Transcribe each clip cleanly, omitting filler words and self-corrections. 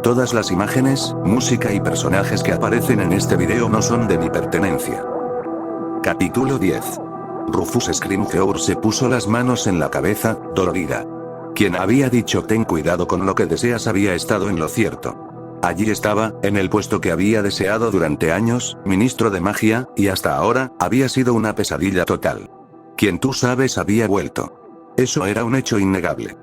Todas las imágenes, música y personajes que aparecen en este video no son de mi pertenencia. Capítulo 10. Rufus Scrimgeour se puso las manos en la cabeza, dolorida. Quien había dicho ten cuidado con lo que deseas había estado en lo cierto. Allí estaba, en el puesto que había deseado durante años, ministro de magia, y hasta ahora, había sido una pesadilla total. Quien tú sabes había vuelto. Eso era un hecho innegable.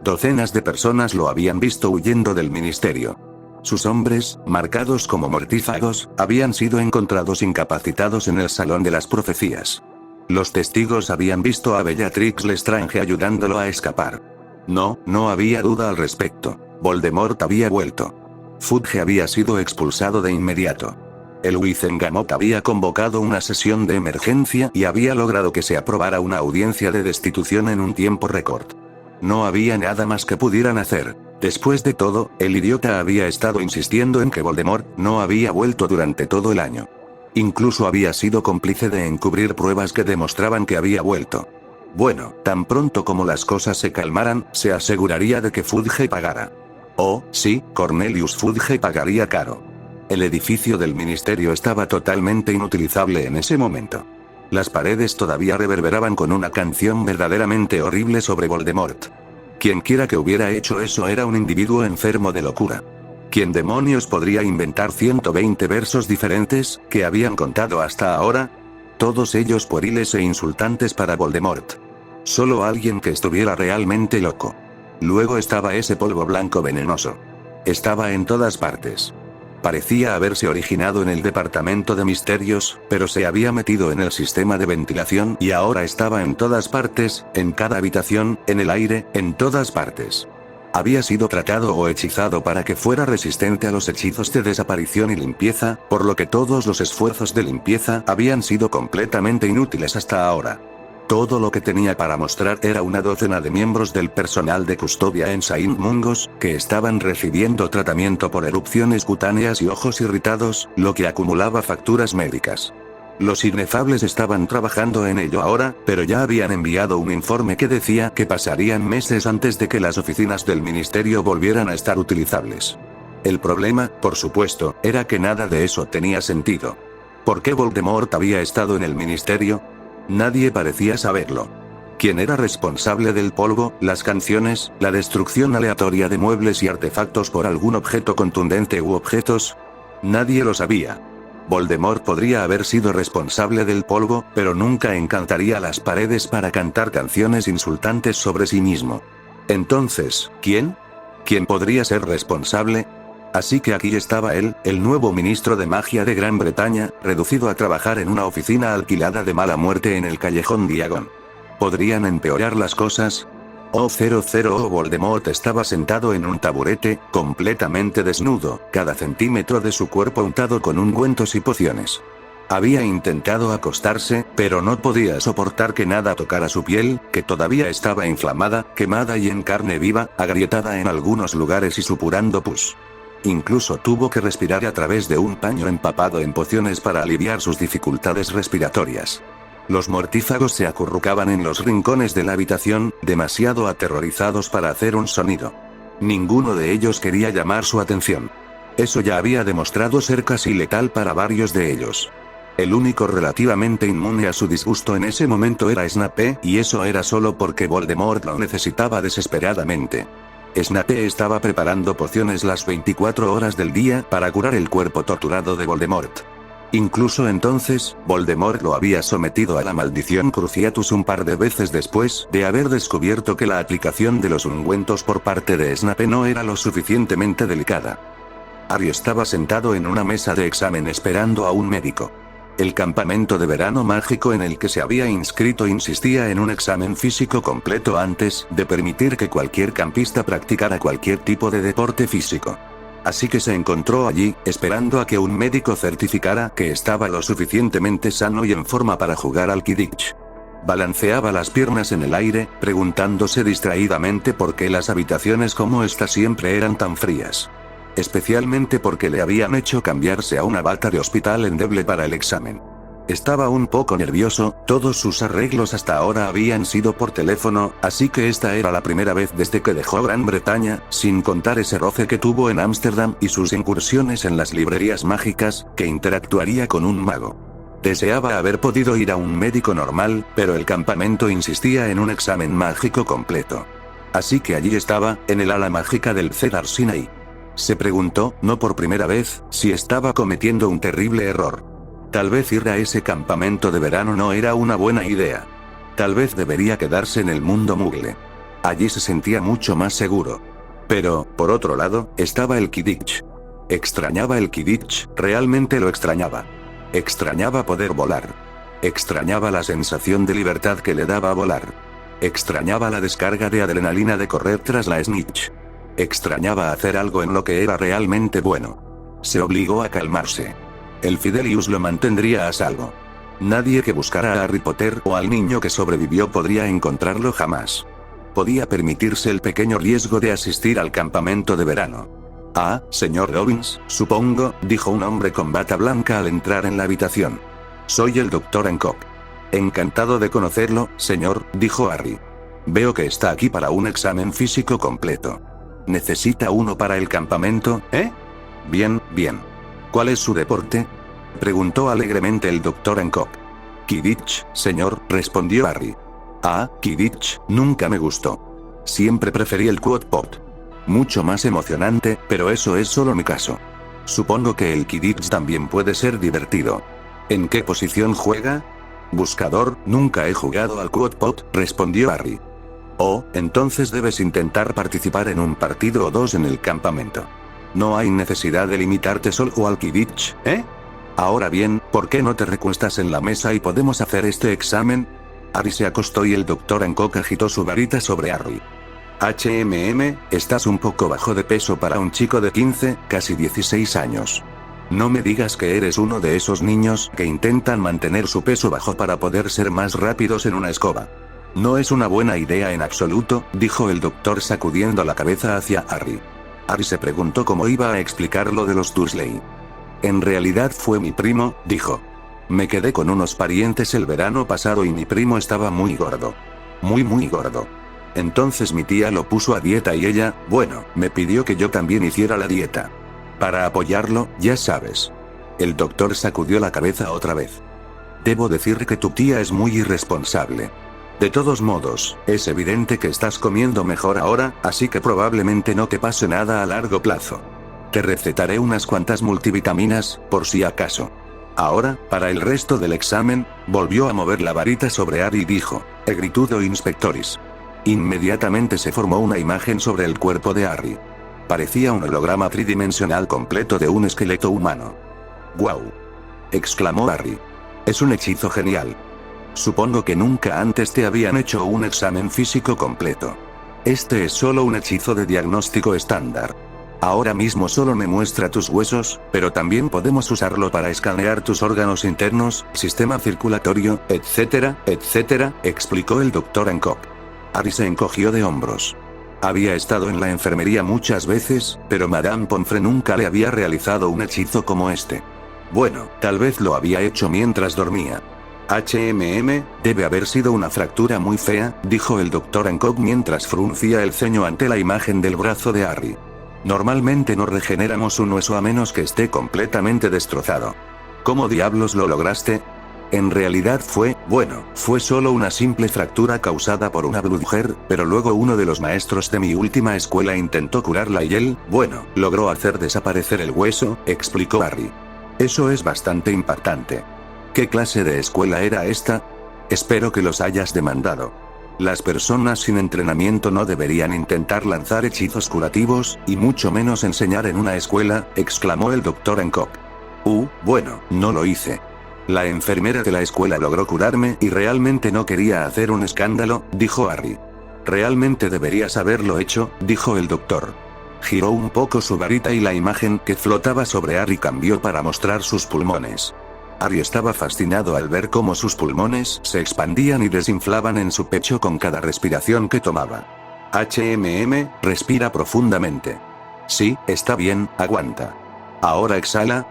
Docenas de personas lo habían visto huyendo del ministerio. Sus hombres, marcados como mortífagos, habían sido encontrados incapacitados en el Salón de las Profecías. Los testigos habían visto a Bellatrix Lestrange ayudándolo a escapar. No había duda al respecto. Voldemort había vuelto. Fudge había sido expulsado de inmediato. El Wizengamot había convocado una sesión de emergencia y había logrado que se aprobara una audiencia de destitución en un tiempo récord. No había nada más que pudieran hacer. Después de todo, el idiota había estado insistiendo en que Voldemort no había vuelto durante todo el año. Incluso había sido cómplice de encubrir pruebas que demostraban que había vuelto. Bueno, tan pronto como las cosas se calmaran, se aseguraría de que Fudge pagara. Oh, sí, Cornelius Fudge pagaría caro. El edificio del ministerio estaba totalmente inutilizable en ese momento. Las paredes todavía reverberaban con una canción verdaderamente horrible sobre Voldemort. Quienquiera que hubiera hecho eso era un individuo enfermo de locura. ¿Quién demonios podría inventar 120 versos diferentes, que habían contado hasta ahora? Todos ellos pueriles e insultantes para Voldemort. Solo alguien que estuviera realmente loco. Luego estaba ese polvo blanco venenoso. Estaba en todas partes. Parecía haberse originado en el departamento de misterios, pero se había metido en el sistema de ventilación y ahora estaba en todas partes, en cada habitación, en el aire, en todas partes. Había sido tratado o hechizado para que fuera resistente a los hechizos de desaparición y limpieza, por lo que todos los esfuerzos de limpieza habían sido completamente inútiles hasta ahora. Todo lo que tenía para mostrar era una docena de miembros del personal de custodia en Saint Mungos, que estaban recibiendo tratamiento por erupciones cutáneas y ojos irritados, lo que acumulaba facturas médicas. Los inefables estaban trabajando en ello ahora, pero ya habían enviado un informe que decía que pasarían meses antes de que las oficinas del ministerio volvieran a estar utilizables. El problema, por supuesto, era que nada de eso tenía sentido. ¿Por qué Voldemort había estado en el ministerio? Nadie parecía saberlo. ¿Quién era responsable del polvo, las canciones, la destrucción aleatoria de muebles y artefactos por algún objeto contundente u objetos? Nadie lo sabía. Voldemort podría haber sido responsable del polvo, pero nunca encantaría las paredes para cantar canciones insultantes sobre sí mismo. Entonces, ¿quién? ¿Quién podría ser responsable? Así que aquí estaba él, el nuevo ministro de magia de Gran Bretaña, reducido a trabajar en una oficina alquilada de mala muerte en el callejón Diagon. ¿Podrían empeorar las cosas? Voldemort estaba sentado en un taburete, completamente desnudo, cada centímetro de su cuerpo untado con ungüentos y pociones. Había intentado acostarse, pero no podía soportar que nada tocara su piel, que todavía estaba inflamada, quemada y en carne viva, agrietada en algunos lugares y supurando pus. Incluso tuvo que respirar a través de un paño empapado en pociones para aliviar sus dificultades respiratorias. Los mortífagos se acurrucaban en los rincones de la habitación, demasiado aterrorizados para hacer un sonido. Ninguno de ellos quería llamar su atención. Eso ya había demostrado ser casi letal para varios de ellos. El único relativamente inmune a su disgusto en ese momento era Snape, y eso era solo porque Voldemort lo necesitaba desesperadamente. Snape estaba preparando pociones las 24 horas del día para curar el cuerpo torturado de Voldemort. Incluso entonces, Voldemort lo había sometido a la maldición Cruciatus un par de veces después de haber descubierto que la aplicación de los ungüentos por parte de Snape no era lo suficientemente delicada. Harry estaba sentado en una mesa de examen esperando a un médico. El campamento de verano mágico en el que se había inscrito insistía en un examen físico completo antes de permitir que cualquier campista practicara cualquier tipo de deporte físico. Así que se encontró allí, esperando a que un médico certificara que estaba lo suficientemente sano y en forma para jugar al Quidditch. Balanceaba las piernas en el aire, preguntándose distraídamente por qué las habitaciones como esta siempre eran tan frías. Especialmente porque le habían hecho cambiarse a una bata de hospital endeble para el examen. Estaba un poco nervioso, todos sus arreglos hasta ahora habían sido por teléfono, así que esta era la primera vez desde que dejó Gran Bretaña, sin contar ese roce que tuvo en Ámsterdam y sus incursiones en las librerías mágicas, que interactuaría con un mago. Deseaba haber podido ir a un médico normal, pero el campamento insistía en un examen mágico completo. Así que allí estaba, en el ala mágica del Cedar Sinai. Se preguntó, no por primera vez, si estaba cometiendo un terrible error. Tal vez ir a ese campamento de verano no era una buena idea. Tal vez debería quedarse en el mundo Mugle. Allí se sentía mucho más seguro. Pero, por otro lado, estaba el Quidditch. Extrañaba el Quidditch, realmente lo extrañaba. Extrañaba poder volar. Extrañaba la sensación de libertad que le daba volar. Extrañaba la descarga de adrenalina de correr tras la snitch. Extrañaba hacer algo en lo que era realmente bueno. Se obligó a calmarse. El Fidelius lo mantendría a salvo. Nadie que buscara a Harry Potter o al niño que sobrevivió podría encontrarlo jamás. Podía permitirse el pequeño riesgo de asistir al campamento de verano. Ah, señor Dobbins, supongo, dijo un hombre con bata blanca al entrar en la habitación. Soy el Dr. Hancock. Encantado de conocerlo, señor, dijo Harry. Veo que está aquí para un examen físico completo. ¿Necesita uno para el campamento, eh? Bien, bien. ¿Cuál es su deporte? Preguntó alegremente el Dr. Hancock. Quidditch, señor, respondió Harry. Ah, Quidditch, nunca me gustó. Siempre preferí el quad-pot. Mucho más emocionante, pero eso es solo mi caso. Supongo que el Quidditch también puede ser divertido. ¿En qué posición juega? Buscador, nunca he jugado al quad-pot, respondió Harry. Oh, entonces debes intentar participar en un partido o dos en el campamento. No hay necesidad de limitarte solo al Quidditch, ¿eh? Ahora bien, ¿por qué no te recuestas en la mesa y podemos hacer este examen? Harry se acostó y el Dr. Hancock agitó su varita sobre Harry. Estás un poco bajo de peso para un chico de 15, casi 16 años. No me digas que eres uno de esos niños que intentan mantener su peso bajo para poder ser más rápidos en una escoba. No es una buena idea en absoluto, dijo el doctor sacudiendo la cabeza hacia Harry. Harry se preguntó cómo iba a explicar lo de los Dursley. En realidad fue mi primo, dijo. Me quedé con unos parientes el verano pasado y mi primo estaba muy gordo. Muy gordo. Entonces mi tía lo puso a dieta y ella, bueno, me pidió que yo también hiciera la dieta. Para apoyarlo, ya sabes. El doctor sacudió la cabeza otra vez. Debo decir que tu tía es muy irresponsable. De todos modos, es evidente que estás comiendo mejor ahora, así que probablemente no te pase nada a largo plazo. Te recetaré unas cuantas multivitaminas, por si acaso. Ahora, para el resto del examen, volvió a mover la varita sobre Harry y dijo, Egritudo Inspectoris. Inmediatamente se formó una imagen sobre el cuerpo de Harry. Parecía un holograma tridimensional completo de un esqueleto humano. ¡Guau! Exclamó Harry. Es un hechizo genial. Supongo que nunca antes te habían hecho un examen físico completo. Este es solo un hechizo de diagnóstico estándar. Ahora mismo solo me muestra tus huesos, pero también podemos usarlo para escanear tus órganos internos, sistema circulatorio, etcétera, explicó el Dr. Hancock. Harry se encogió de hombros. Había estado en la enfermería muchas veces, pero Madame Pomfrey nunca le había realizado un hechizo como este. Bueno, tal vez lo había hecho mientras dormía. Debe haber sido una fractura muy fea, dijo el Dr. Hancock mientras fruncía el ceño ante la imagen del brazo de Harry. Normalmente no regeneramos un hueso a menos que esté completamente destrozado. ¿Cómo diablos lo lograste? En realidad fue solo una simple fractura causada por una bludger, pero luego uno de los maestros de mi última escuela intentó curarla y él, logró hacer desaparecer el hueso, explicó Harry. Eso es bastante impactante. ¿Qué clase de escuela era esta? Espero que los hayas demandado. Las personas sin entrenamiento no deberían intentar lanzar hechizos curativos, y mucho menos enseñar en una escuela, exclamó el Dr. Hancock. No lo hice. La enfermera de la escuela logró curarme y realmente no quería hacer un escándalo, dijo Harry. Realmente deberías haberlo hecho, dijo el doctor. Giró un poco su varita y la imagen que flotaba sobre Harry cambió para mostrar sus pulmones. Harry estaba fascinado al ver cómo sus pulmones se expandían y desinflaban en su pecho con cada respiración que tomaba. Respira profundamente. Sí, está bien, aguanta. Ahora exhala,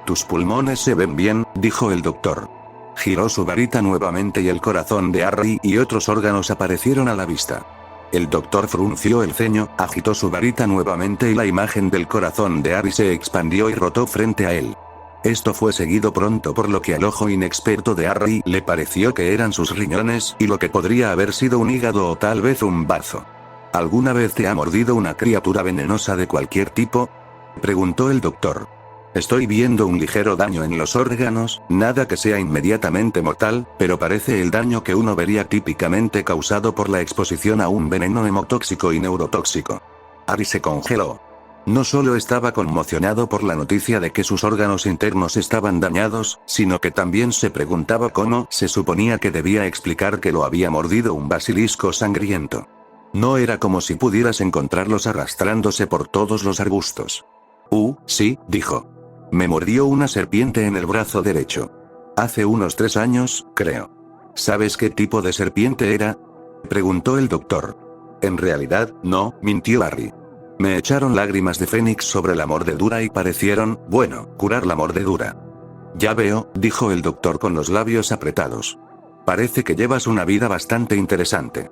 tus pulmones se ven bien, dijo el doctor. Giró su varita nuevamente y el corazón de Harry y otros órganos aparecieron a la vista. El doctor frunció el ceño, agitó su varita nuevamente y la imagen del corazón de Harry se expandió y rotó frente a él. Esto fue seguido pronto por lo que al ojo inexperto de Harry le pareció que eran sus riñones y lo que podría haber sido un hígado o tal vez un bazo. ¿Alguna vez te ha mordido una criatura venenosa de cualquier tipo?, preguntó el doctor. Estoy viendo un ligero daño en los órganos, nada que sea inmediatamente mortal, pero parece el daño que uno vería típicamente causado por la exposición a un veneno hemotóxico y neurotóxico. Harry se congeló. No solo estaba conmocionado por la noticia de que sus órganos internos estaban dañados, sino que también se preguntaba cómo se suponía que debía explicar que lo había mordido un basilisco sangriento. No era como si pudieras encontrarlos arrastrándose por todos los arbustos. Sí, dijo. Me mordió una serpiente en el brazo derecho. Hace unos 3 años, creo. ¿Sabes qué tipo de serpiente era?, preguntó el doctor. En realidad, no, mintió Harry. Me echaron lágrimas de fénix sobre la mordedura y parecieron, bueno, curar la mordedura. Ya veo, dijo el doctor con los labios apretados. Parece que llevas una vida bastante interesante.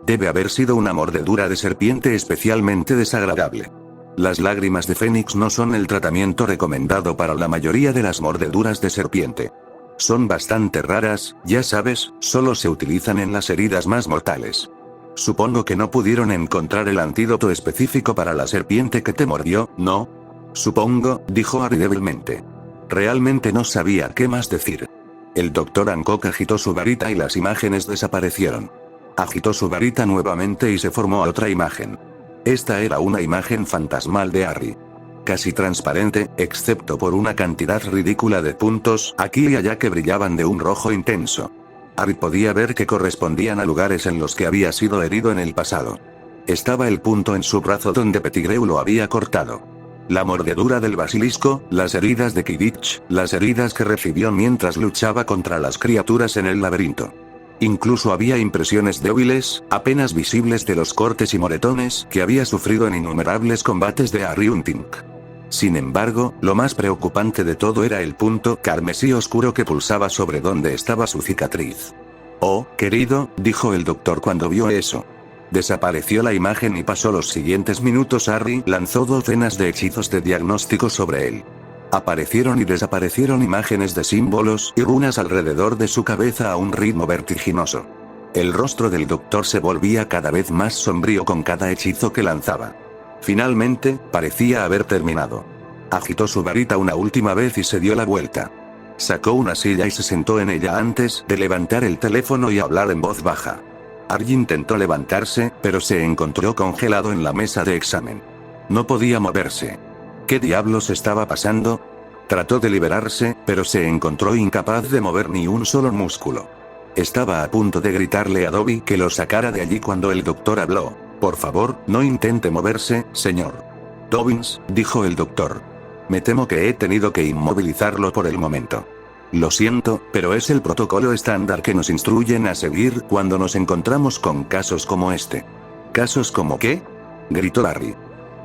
Debe haber sido una mordedura de serpiente especialmente desagradable. Las lágrimas de fénix no son el tratamiento recomendado para la mayoría de las mordeduras de serpiente. Son bastante raras, ya sabes, solo se utilizan en las heridas más mortales. Supongo que no pudieron encontrar el antídoto específico para la serpiente que te mordió, ¿no? Supongo, dijo Harry débilmente. Realmente no sabía qué más decir. El doctor Hancock agitó su varita y las imágenes desaparecieron. Agitó su varita nuevamente y se formó otra imagen. Esta era una imagen fantasmal de Harry. Casi transparente, excepto por una cantidad ridícula de puntos aquí y allá que brillaban de un rojo intenso. Harry podía ver que correspondían a lugares en los que había sido herido en el pasado. Estaba el punto en su brazo donde Pettigrew lo había cortado. La mordedura del basilisco, las heridas de Quidditch, las heridas que recibió mientras luchaba contra las criaturas en el laberinto. Incluso había impresiones débiles, apenas visibles de los cortes y moretones que había sufrido en innumerables combates de Arriuntink. Sin embargo, lo más preocupante de todo era el punto carmesí oscuro que pulsaba sobre donde estaba su cicatriz. Oh, querido, dijo el doctor cuando vio eso. Desapareció la imagen y pasó los siguientes minutos. Harry lanzó docenas de hechizos de diagnóstico sobre él. Aparecieron y desaparecieron imágenes de símbolos y runas alrededor de su cabeza a un ritmo vertiginoso. El rostro del doctor se volvía cada vez más sombrío con cada hechizo que lanzaba. Finalmente, parecía haber terminado. Agitó su varita una última vez y se dio la vuelta. Sacó una silla y se sentó en ella antes de levantar el teléfono y hablar en voz baja. Harry intentó levantarse, pero se encontró congelado en la mesa de examen. No podía moverse. ¿Qué diablos estaba pasando? Trató de liberarse, pero se encontró incapaz de mover ni un solo músculo. Estaba a punto de gritarle a Dobby que lo sacara de allí cuando el doctor habló. Por favor, no intente moverse, señor. Dobbins, dijo el doctor. Me temo que he tenido que inmovilizarlo por el momento. Lo siento, pero es el protocolo estándar que nos instruyen a seguir cuando nos encontramos con casos como este. ¿Casos como qué?, gritó Harry.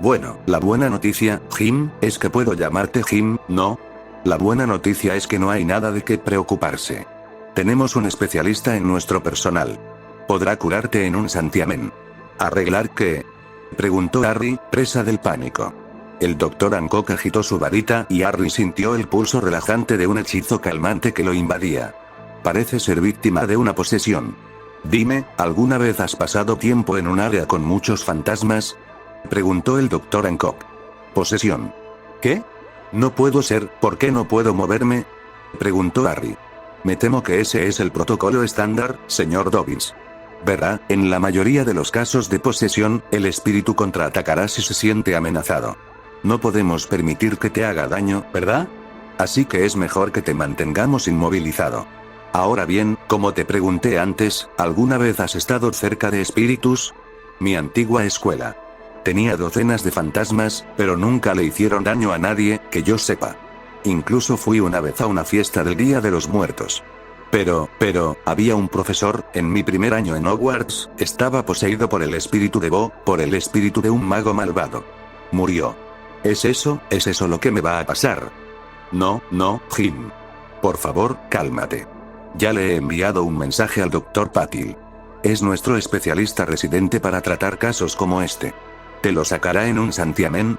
Bueno, la buena noticia, Jim, es que puedo llamarte Jim, ¿no? La buena noticia es que no hay nada de qué preocuparse. Tenemos un especialista en nuestro personal. Podrá curarte en un santiamén. ¿Arreglar qué?, preguntó Harry, presa del pánico. El doctor Hancock agitó su varita y Harry sintió el pulso relajante de un hechizo calmante que lo invadía. Parece ser víctima de una posesión. Dime, ¿alguna vez has pasado tiempo en un área con muchos fantasmas?, preguntó el doctor Hancock. ¿Posesión? ¿Qué? No puedo ser, ¿por qué no puedo moverme?, preguntó Harry. Me temo que ese es el protocolo estándar, señor Dobbins. Verá, en la mayoría de los casos de posesión, el espíritu contraatacará si se siente amenazado. No podemos permitir que te haga daño, ¿verdad? Así que es mejor que te mantengamos inmovilizado. Ahora bien, como te pregunté antes, ¿alguna vez has estado cerca de espíritus? Mi antigua escuela. Tenía docenas de fantasmas, pero nunca le hicieron daño a nadie, que yo sepa. Incluso fui una vez a una fiesta del Día de los Muertos. Pero, había un profesor, en mi primer año en Hogwarts, estaba poseído por el espíritu de Bo, por el espíritu de un mago malvado. Murió. ¿Es eso lo que me va a pasar? No, Jim. Por favor, cálmate. Ya le he enviado un mensaje al Dr. Patil. Es nuestro especialista residente para tratar casos como este. Te lo sacará en un santiamén,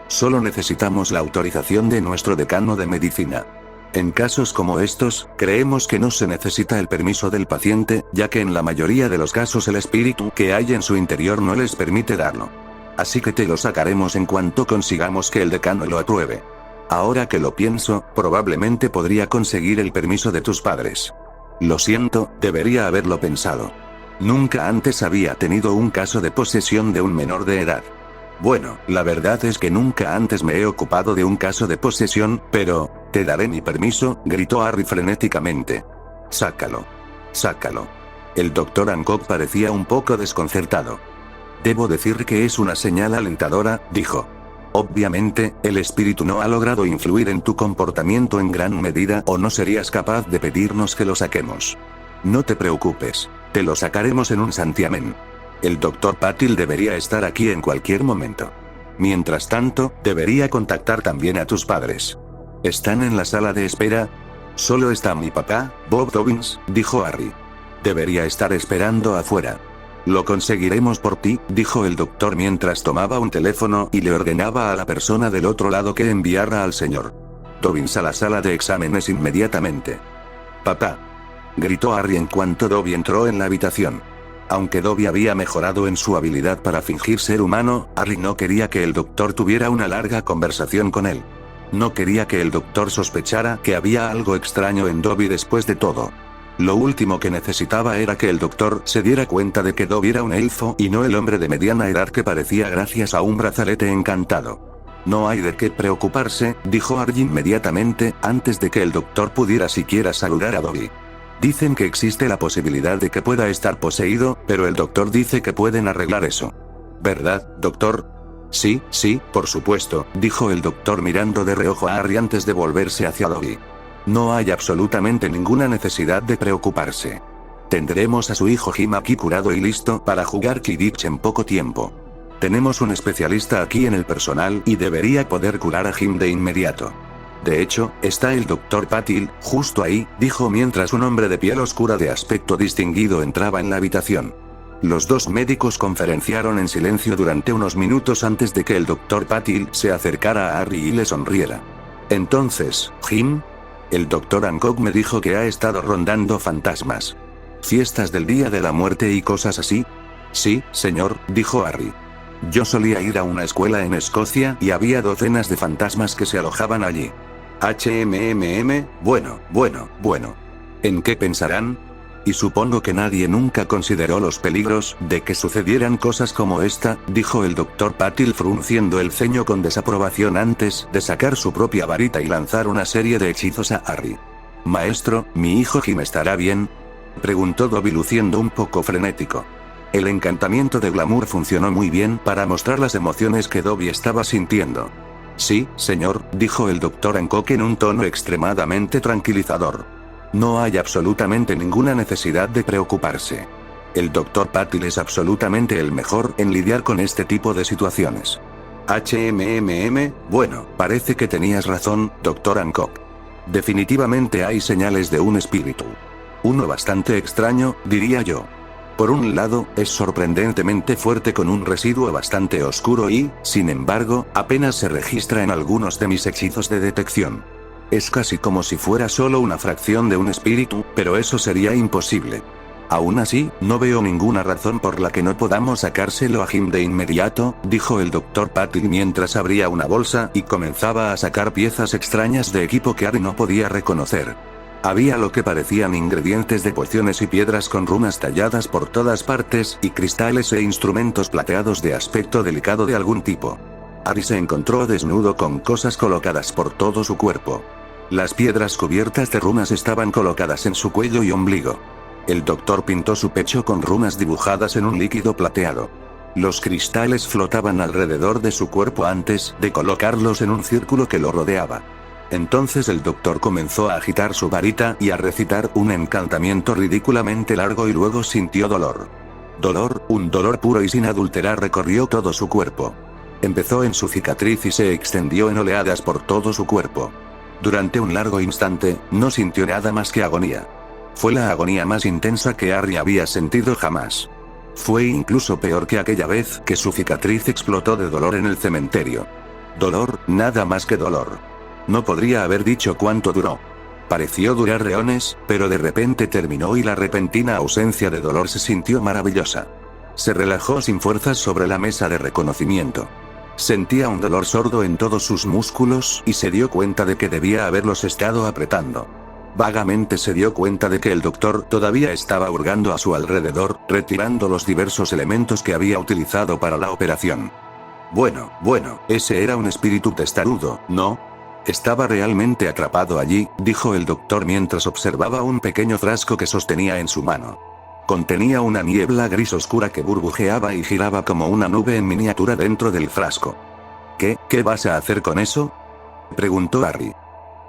Solo necesitamos la autorización de nuestro decano de medicina. En casos como estos, creemos que no se necesita el permiso del paciente, ya que en la mayoría de los casos el espíritu que hay en su interior no les permite darlo. Así que te lo sacaremos en cuanto consigamos que el decano lo apruebe. Ahora que lo pienso, probablemente podría conseguir el permiso de tus padres. Lo siento, debería haberlo pensado. Nunca antes había tenido un caso de posesión de un menor de edad. Bueno, la verdad es que nunca antes me he ocupado de un caso de posesión, pero, te daré mi permiso, gritó Harry frenéticamente. Sácalo. Sácalo. El Dr. Hancock parecía un poco desconcertado. Debo decir que es una señal alentadora, dijo. Obviamente, el espíritu no ha logrado influir en tu comportamiento en gran medida o no serías capaz de pedirnos que lo saquemos. No te preocupes, te lo sacaremos en un santiamén. El Dr. Patil debería estar aquí en cualquier momento. Mientras tanto, debería contactar también a tus padres. ¿Están en la sala de espera? Solo está mi papá, Bob Dobbins, dijo Harry. Debería estar esperando afuera. Lo conseguiremos por ti, dijo el doctor mientras tomaba un teléfono y le ordenaba a la persona del otro lado que enviara al señor Dobbins a la sala de exámenes inmediatamente. Papá. Gritó Harry en cuanto Dobby entró en la habitación. Aunque Dobby había mejorado en su habilidad para fingir ser humano, Harry no quería que el doctor tuviera una larga conversación con él. No quería que el doctor sospechara que había algo extraño en Dobby después de todo. Lo último que necesitaba era que el doctor se diera cuenta de que Dobby era un elfo y no el hombre de mediana edad que parecía gracias a un brazalete encantado. No hay de qué preocuparse, dijo Harry inmediatamente, antes de que el doctor pudiera siquiera saludar a Dobby. Dicen que existe la posibilidad de que pueda estar poseído, pero el doctor dice que pueden arreglar eso. ¿Verdad, doctor? Sí, por supuesto, dijo el doctor mirando de reojo a Harry antes de volverse hacia Dobby. No hay absolutamente ninguna necesidad de preocuparse. Tendremos a su hijo Jim aquí curado y listo para jugar Quidditch en poco tiempo. Tenemos un especialista aquí en el personal y debería poder curar a Jim de inmediato. De hecho, está el Dr. Patil, justo ahí, dijo mientras un hombre de piel oscura de aspecto distinguido entraba en la habitación. Los dos médicos conferenciaron en silencio durante unos minutos antes de que el Dr. Patil se acercara a Harry y le sonriera. Entonces, Jim. El Dr. Hancock me dijo que ha estado rondando fantasmas. ¿Fiestas del Día de la Muerte y cosas así? Sí, señor, dijo Harry. Yo solía ir a una escuela en Escocia y había docenas de fantasmas que se alojaban allí. Bueno. ¿En qué pensarán? Y supongo que nadie nunca consideró los peligros de que sucedieran cosas como esta, dijo el Dr. Patil frunciendo el ceño con desaprobación antes de sacar su propia varita y lanzar una serie de hechizos a Harry. Maestro, ¿mi hijo Jim estará bien?, preguntó Dobby luciendo un poco frenético. El encantamiento de glamour funcionó muy bien para mostrar las emociones que Dobby estaba sintiendo. Sí, señor, dijo el Dr. Hancock en un tono extremadamente tranquilizador. No hay absolutamente ninguna necesidad de preocuparse. El Dr. Patil es absolutamente el mejor en lidiar con este tipo de situaciones. Bueno, parece que tenías razón, Dr. Hancock. Definitivamente hay señales de un espíritu. Uno bastante extraño, diría yo. Por un lado, es sorprendentemente fuerte con un residuo bastante oscuro y, sin embargo, apenas se registra en algunos de mis hechizos de detección. Es casi como si fuera solo una fracción de un espíritu, pero eso sería imposible. Aún así, no veo ninguna razón por la que no podamos sacárselo a Jim de inmediato, dijo el Dr. Patil mientras abría una bolsa y comenzaba a sacar piezas extrañas de equipo que Harry no podía reconocer. Había lo que parecían ingredientes de pociones y piedras con runas talladas por todas partes, y cristales e instrumentos plateados de aspecto delicado de algún tipo. Harry se encontró desnudo con cosas colocadas por todo su cuerpo. Las piedras cubiertas de runas estaban colocadas en su cuello y ombligo. El doctor pintó su pecho con runas dibujadas en un líquido plateado. Los cristales flotaban alrededor de su cuerpo antes de colocarlos en un círculo que lo rodeaba. Entonces el doctor comenzó a agitar su varita y a recitar un encantamiento ridículamente largo y luego sintió dolor. Un dolor puro y sin adulterar recorrió todo su cuerpo. Empezó en su cicatriz y se extendió en oleadas por todo su cuerpo. Durante un largo instante, no sintió nada más que agonía. Fue la agonía más intensa que Harry había sentido jamás. Fue incluso peor que aquella vez que su cicatriz explotó de dolor en el cementerio. Dolor, nada más que dolor. No podría haber dicho cuánto duró. Pareció durar eones, pero de repente terminó y la repentina ausencia de dolor se sintió maravillosa. Se relajó sin fuerzas sobre la mesa de reconocimiento. Sentía un dolor sordo en todos sus músculos y se dio cuenta de que debía haberlos estado apretando. Vagamente se dio cuenta de que el doctor todavía estaba hurgando a su alrededor, retirando los diversos elementos que había utilizado para la operación. Bueno, ese era un espíritu testarudo, ¿no? Estaba realmente atrapado allí, dijo el doctor mientras observaba un pequeño frasco que sostenía en su mano. Contenía una niebla gris oscura que burbujeaba y giraba como una nube en miniatura dentro del frasco. ¿Qué vas a hacer con eso?, preguntó Harry.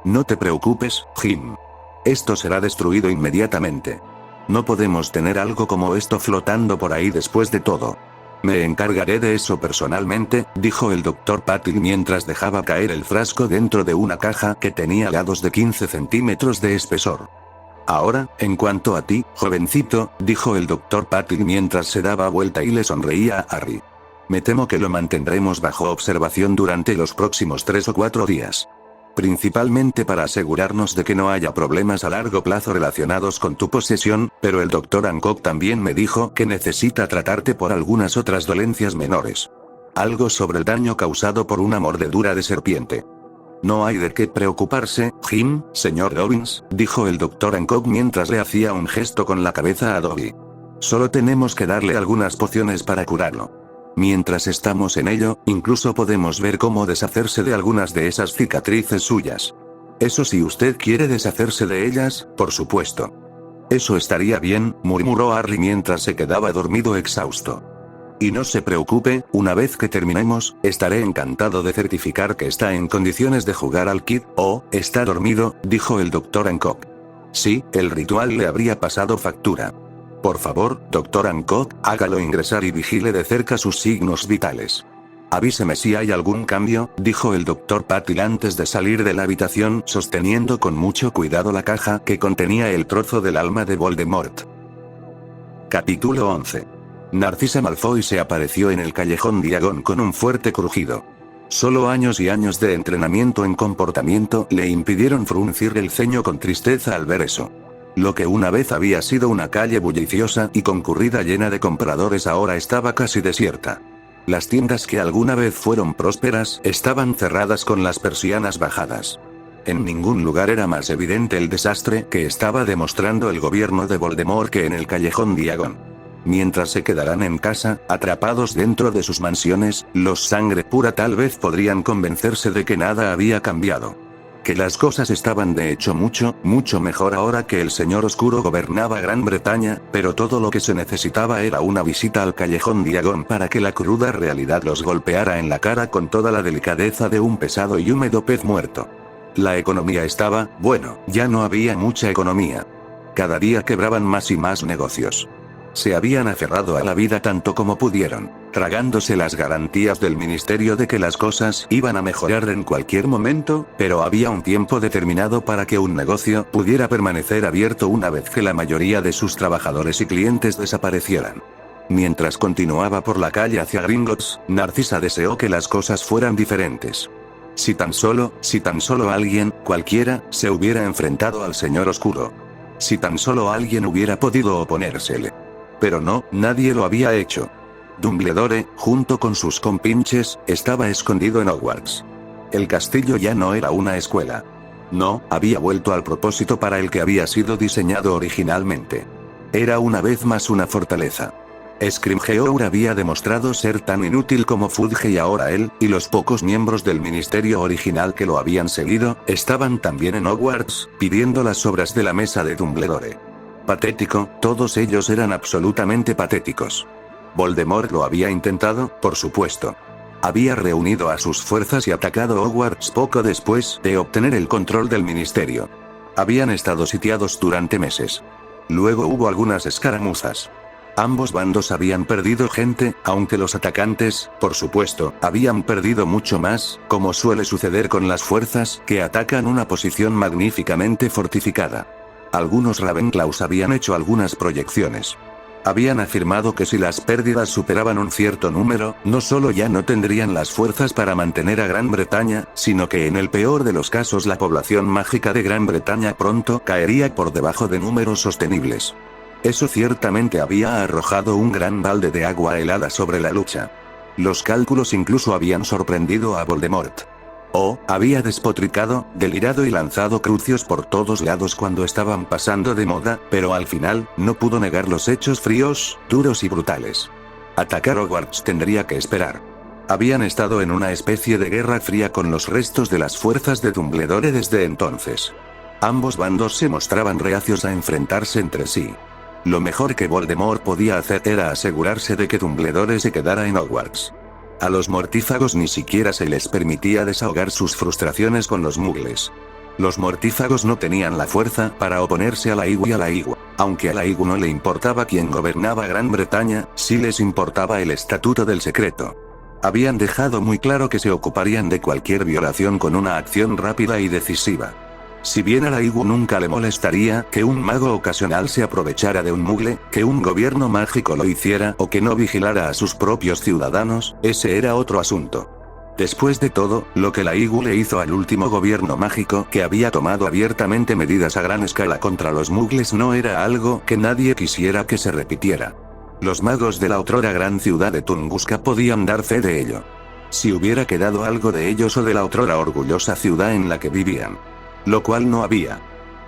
No te preocupes, Jim. Esto será destruido inmediatamente. No podemos tener algo como esto flotando por ahí después de todo. Me encargaré de eso personalmente, dijo el Dr. Patil mientras dejaba caer el frasco dentro de una caja que tenía lados de 15 centímetros de espesor. Ahora, en cuanto a ti, jovencito, dijo el Dr. Patil mientras se daba vuelta y le sonreía a Harry. Me temo que lo mantendremos bajo observación durante los próximos 3 o 4 días. Principalmente para asegurarnos de que no haya problemas a largo plazo relacionados con tu posesión, pero el Dr. Hancock también me dijo que necesita tratarte por algunas otras dolencias menores. Algo sobre el daño causado por una mordedura de serpiente. No hay de qué preocuparse, Jim, señor Dobbins, dijo el Dr. Hancock mientras le hacía un gesto con la cabeza a Dobby. Solo tenemos que darle algunas pociones para curarlo. Mientras estamos en ello, incluso podemos ver cómo deshacerse de algunas de esas cicatrices suyas. Eso si usted quiere deshacerse de ellas, por supuesto. Eso estaría bien, murmuró Harry mientras se quedaba dormido exhausto. Y no se preocupe, una vez que terminemos, estaré encantado de certificar que está en condiciones de jugar al kit. Oh, está dormido, dijo el Dr. Hancock. Sí, el ritual le habría pasado factura. Por favor, Dr. Hancock, hágalo ingresar y vigile de cerca sus signos vitales. Avíseme si hay algún cambio, dijo el Dr. Patil antes de salir de la habitación sosteniendo con mucho cuidado la caja que contenía el trozo del alma de Voldemort. Capítulo 11. Narcisa Malfoy se apareció en el callejón Diagon con un fuerte crujido. Solo años y años de entrenamiento en comportamiento le impidieron fruncir el ceño con tristeza al ver eso. Lo que una vez había sido una calle bulliciosa y concurrida llena de compradores ahora estaba casi desierta. Las tiendas que alguna vez fueron prósperas estaban cerradas con las persianas bajadas. En ningún lugar era más evidente el desastre que estaba demostrando el gobierno de Voldemort que en el callejón Diagon. Mientras se quedaran en casa, atrapados dentro de sus mansiones, los sangre pura tal vez podrían convencerse de que nada había cambiado. Que las cosas estaban de hecho mucho mejor ahora que el Señor Oscuro gobernaba Gran Bretaña, pero todo lo que se necesitaba era una visita al callejón Diagon para que la cruda realidad los golpeara en la cara con toda la delicadeza de un pesado y húmedo pez muerto. La economía estaba, bueno, ya no había mucha economía. Cada día quebraban más y más negocios. Se habían aferrado a la vida tanto como pudieron, tragándose las garantías del ministerio de que las cosas iban a mejorar en cualquier momento, pero había un tiempo determinado para que un negocio pudiera permanecer abierto una vez que la mayoría de sus trabajadores y clientes desaparecieran. Mientras continuaba por la calle hacia Gringotts, Narcisa deseó que las cosas fueran diferentes. Si tan solo alguien, cualquiera, se hubiera enfrentado al Señor Oscuro. Si tan solo alguien hubiera podido oponérsele. Pero no, nadie lo había hecho. Dumbledore, junto con sus compinches, estaba escondido en Hogwarts. El castillo ya no era una escuela. No, había vuelto al propósito para el que había sido diseñado originalmente. Era una vez más una fortaleza. Scrimgeour había demostrado ser tan inútil como Fudge y ahora él, y los pocos miembros del ministerio original que lo habían seguido, estaban también en Hogwarts, pidiendo las obras de la mesa de Dumbledore. Patético, todos ellos eran absolutamente patéticos. Voldemort lo había intentado, por supuesto. Había reunido a sus fuerzas y atacado Hogwarts poco después de obtener el control del ministerio. Habían estado sitiados durante meses. Luego hubo algunas escaramuzas. Ambos bandos habían perdido gente, aunque los atacantes, por supuesto, habían perdido mucho más, como suele suceder con las fuerzas que atacan una posición magníficamente fortificada. Algunos Ravenclaws habían hecho algunas proyecciones. Habían afirmado que si las pérdidas superaban un cierto número, no solo ya no tendrían las fuerzas para mantener a Gran Bretaña, sino que en el peor de los casos la población mágica de Gran Bretaña pronto caería por debajo de números sostenibles. Eso ciertamente había arrojado un gran balde de agua helada sobre la lucha. Los cálculos incluso habían sorprendido a Voldemort. Había despotricado, delirado y lanzado crucios por todos lados cuando estaban pasando de moda, pero al final, no pudo negar los hechos fríos, duros y brutales. Atacar Hogwarts tendría que esperar. Habían estado en una especie de guerra fría con los restos de las fuerzas de Dumbledore desde entonces. Ambos bandos se mostraban reacios a enfrentarse entre sí. Lo mejor que Voldemort podía hacer era asegurarse de que Dumbledore se quedara en Hogwarts. A los mortífagos ni siquiera se les permitía desahogar sus frustraciones con los muggles. Los mortífagos no tenían la fuerza para oponerse a la IGU y a la IGU. Aunque a la IGU no le importaba quién gobernaba Gran Bretaña, sí les importaba el Estatuto del Secreto. Habían dejado muy claro que se ocuparían de cualquier violación con una acción rápida y decisiva. Si bien a la IGU nunca le molestaría que un mago ocasional se aprovechara de un muggle, que un gobierno mágico lo hiciera o que no vigilara a sus propios ciudadanos, ese era otro asunto. Después de todo, lo que la IGU le hizo al último gobierno mágico, que había tomado abiertamente medidas a gran escala contra los muggles, no era algo que nadie quisiera que se repitiera. Los magos de la otrora gran ciudad de Tunguska podían dar fe de ello. Si hubiera quedado algo de ellos o de la otrora orgullosa ciudad en la que vivían. Lo cual no había.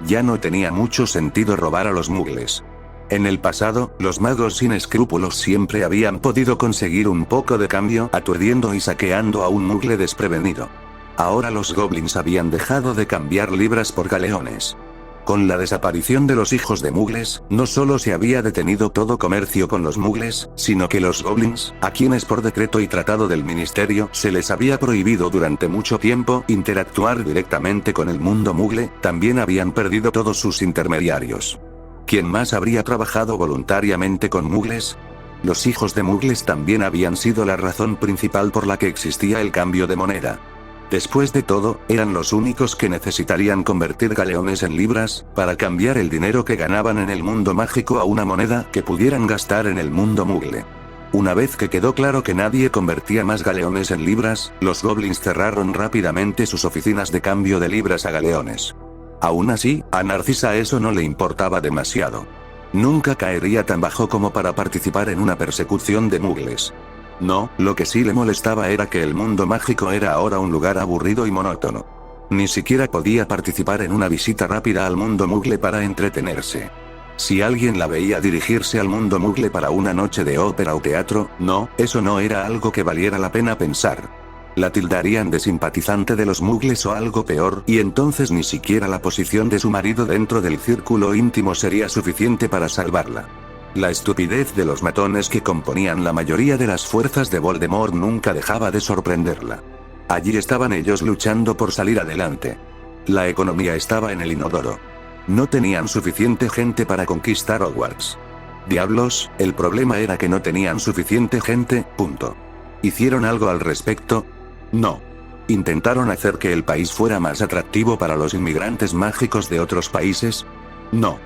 Ya no tenía mucho sentido robar a los muggles. En el pasado, los magos sin escrúpulos siempre habían podido conseguir un poco de cambio aturdiendo y saqueando a un muggle desprevenido. Ahora los goblins habían dejado de cambiar libras por galeones. Con la desaparición de los hijos de muggles, no solo se había detenido todo comercio con los muggles, sino que los goblins, a quienes por decreto y tratado del ministerio se les había prohibido durante mucho tiempo interactuar directamente con el mundo muggle, también habían perdido todos sus intermediarios. ¿Quién más habría trabajado voluntariamente con muggles? Los hijos de muggles también habían sido la razón principal por la que existía el cambio de moneda. Después de todo, eran los únicos que necesitarían convertir galeones en libras, para cambiar el dinero que ganaban en el mundo mágico a una moneda que pudieran gastar en el mundo muggle. Una vez que quedó claro que nadie convertía más galeones en libras, los goblins cerraron rápidamente sus oficinas de cambio de libras a galeones. Aún así, a Narcisa eso no le importaba demasiado. Nunca caería tan bajo como para participar en una persecución de muggles. No, lo que sí le molestaba era que el mundo mágico era ahora un lugar aburrido y monótono. Ni siquiera podía participar en una visita rápida al mundo muggle para entretenerse. Si alguien la veía dirigirse al mundo muggle para una noche de ópera o teatro, no, eso no era algo que valiera la pena pensar. La tildarían de simpatizante de los muggles o algo peor, y entonces ni siquiera la posición de su marido dentro del círculo íntimo sería suficiente para salvarla. La estupidez de los matones que componían la mayoría de las fuerzas de Voldemort nunca dejaba de sorprenderla. Allí estaban ellos luchando por salir adelante. La economía estaba en el inodoro. No tenían suficiente gente para conquistar Hogwarts. Diablos, el problema era que no tenían suficiente gente, punto. ¿Hicieron algo al respecto? No. ¿Intentaron hacer que el país fuera más atractivo para los inmigrantes mágicos de otros países? No.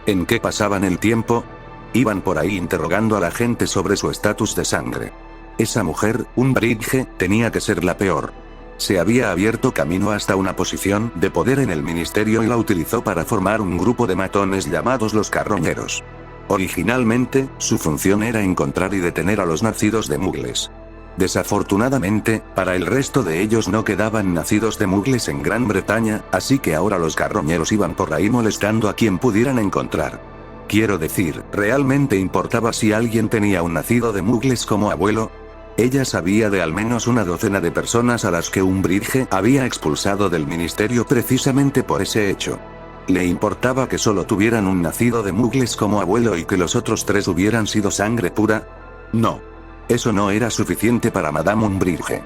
¿En qué pasaban el tiempo? Iban por ahí interrogando a la gente sobre su estatus de sangre. Esa mujer, Umbridge, tenía que ser la peor. Se había abierto camino hasta una posición de poder en el ministerio y la utilizó para formar un grupo de matones llamados los carroñeros. Originalmente, su función era encontrar y detener a los nacidos de muggles. Desafortunadamente, para el resto de ellos no quedaban nacidos de muggles en Gran Bretaña, así que ahora los carroñeros iban por ahí molestando a quien pudieran encontrar. Quiero decir, ¿realmente importaba si alguien tenía un nacido de muggles como abuelo? Ella sabía de al menos una docena de personas a las que Umbridge había expulsado del ministerio precisamente por ese hecho. ¿Le importaba que solo tuvieran un nacido de muggles como abuelo y que los otros 3 hubieran sido sangre pura? No. Eso no era suficiente para Madame Umbridge.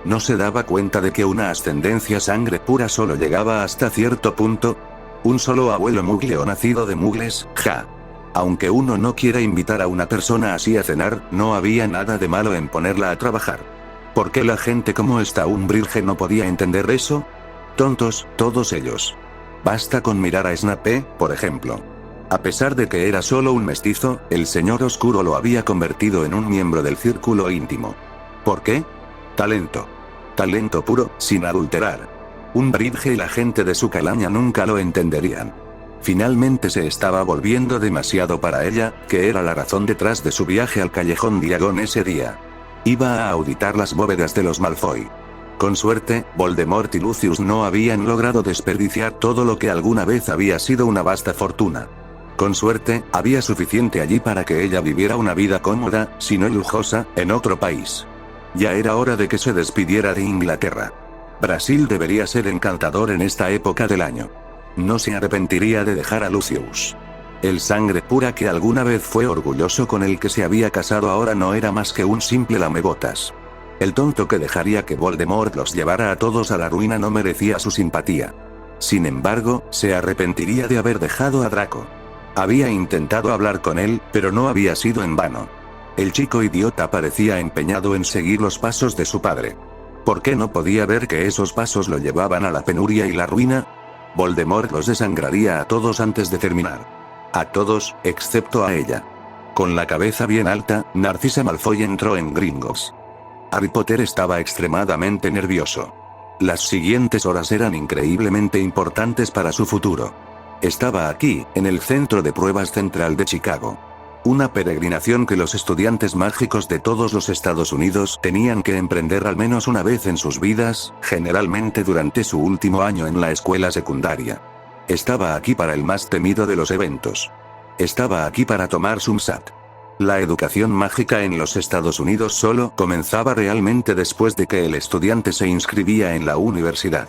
¿No se daba cuenta de que una ascendencia sangre pura solo llegaba hasta cierto punto? Un solo abuelo muggle o nacido de muggles, ja. Aunque uno no quiera invitar a una persona así a cenar, no había nada de malo en ponerla a trabajar. ¿Por qué la gente como esta Umbridge no podía entender eso? Tontos, todos ellos. Basta con mirar a Snape, por ejemplo. A pesar de que era solo un mestizo, el Señor Oscuro lo había convertido en un miembro del círculo íntimo. ¿Por qué? Talento. Talento puro, sin adulterar. Umbridge y la gente de su calaña nunca lo entenderían. Finalmente se estaba volviendo demasiado para ella, que era la razón detrás de su viaje al Callejón Diagon ese día. Iba a auditar las bóvedas de los Malfoy. Con suerte, Voldemort y Lucius no habían logrado desperdiciar todo lo que alguna vez había sido una vasta fortuna. Con suerte, había suficiente allí para que ella viviera una vida cómoda, si no lujosa, en otro país. Ya era hora de que se despidiera de Inglaterra. Brasil debería ser encantador en esta época del año. No se arrepentiría de dejar a Lucius. El sangre pura que alguna vez fue orgulloso con el que se había casado ahora no era más que un simple lamebotas. El tonto que dejaría que Voldemort los llevara a todos a la ruina no merecía su simpatía. Sin embargo, se arrepentiría de haber dejado a Draco. Había intentado hablar con él, pero no había sido en vano. El chico idiota parecía empeñado en seguir los pasos de su padre. ¿Por qué no podía ver que esos pasos lo llevaban a la penuria y la ruina? Voldemort los desangraría a todos antes de terminar. A todos, excepto a ella. Con la cabeza bien alta, Narcisa Malfoy entró en Gringotts. Harry Potter estaba extremadamente nervioso. Las siguientes horas eran increíblemente importantes para su futuro. Estaba aquí, en el Centro de Pruebas Central de Chicago. Una peregrinación que los estudiantes mágicos de todos los Estados Unidos tenían que emprender al menos una vez en sus vidas, generalmente durante su último año en la escuela secundaria. Estaba aquí para el más temido de los eventos. Estaba aquí para tomar SumSat. La educación mágica en los Estados Unidos solo comenzaba realmente después de que el estudiante se inscribía en la universidad.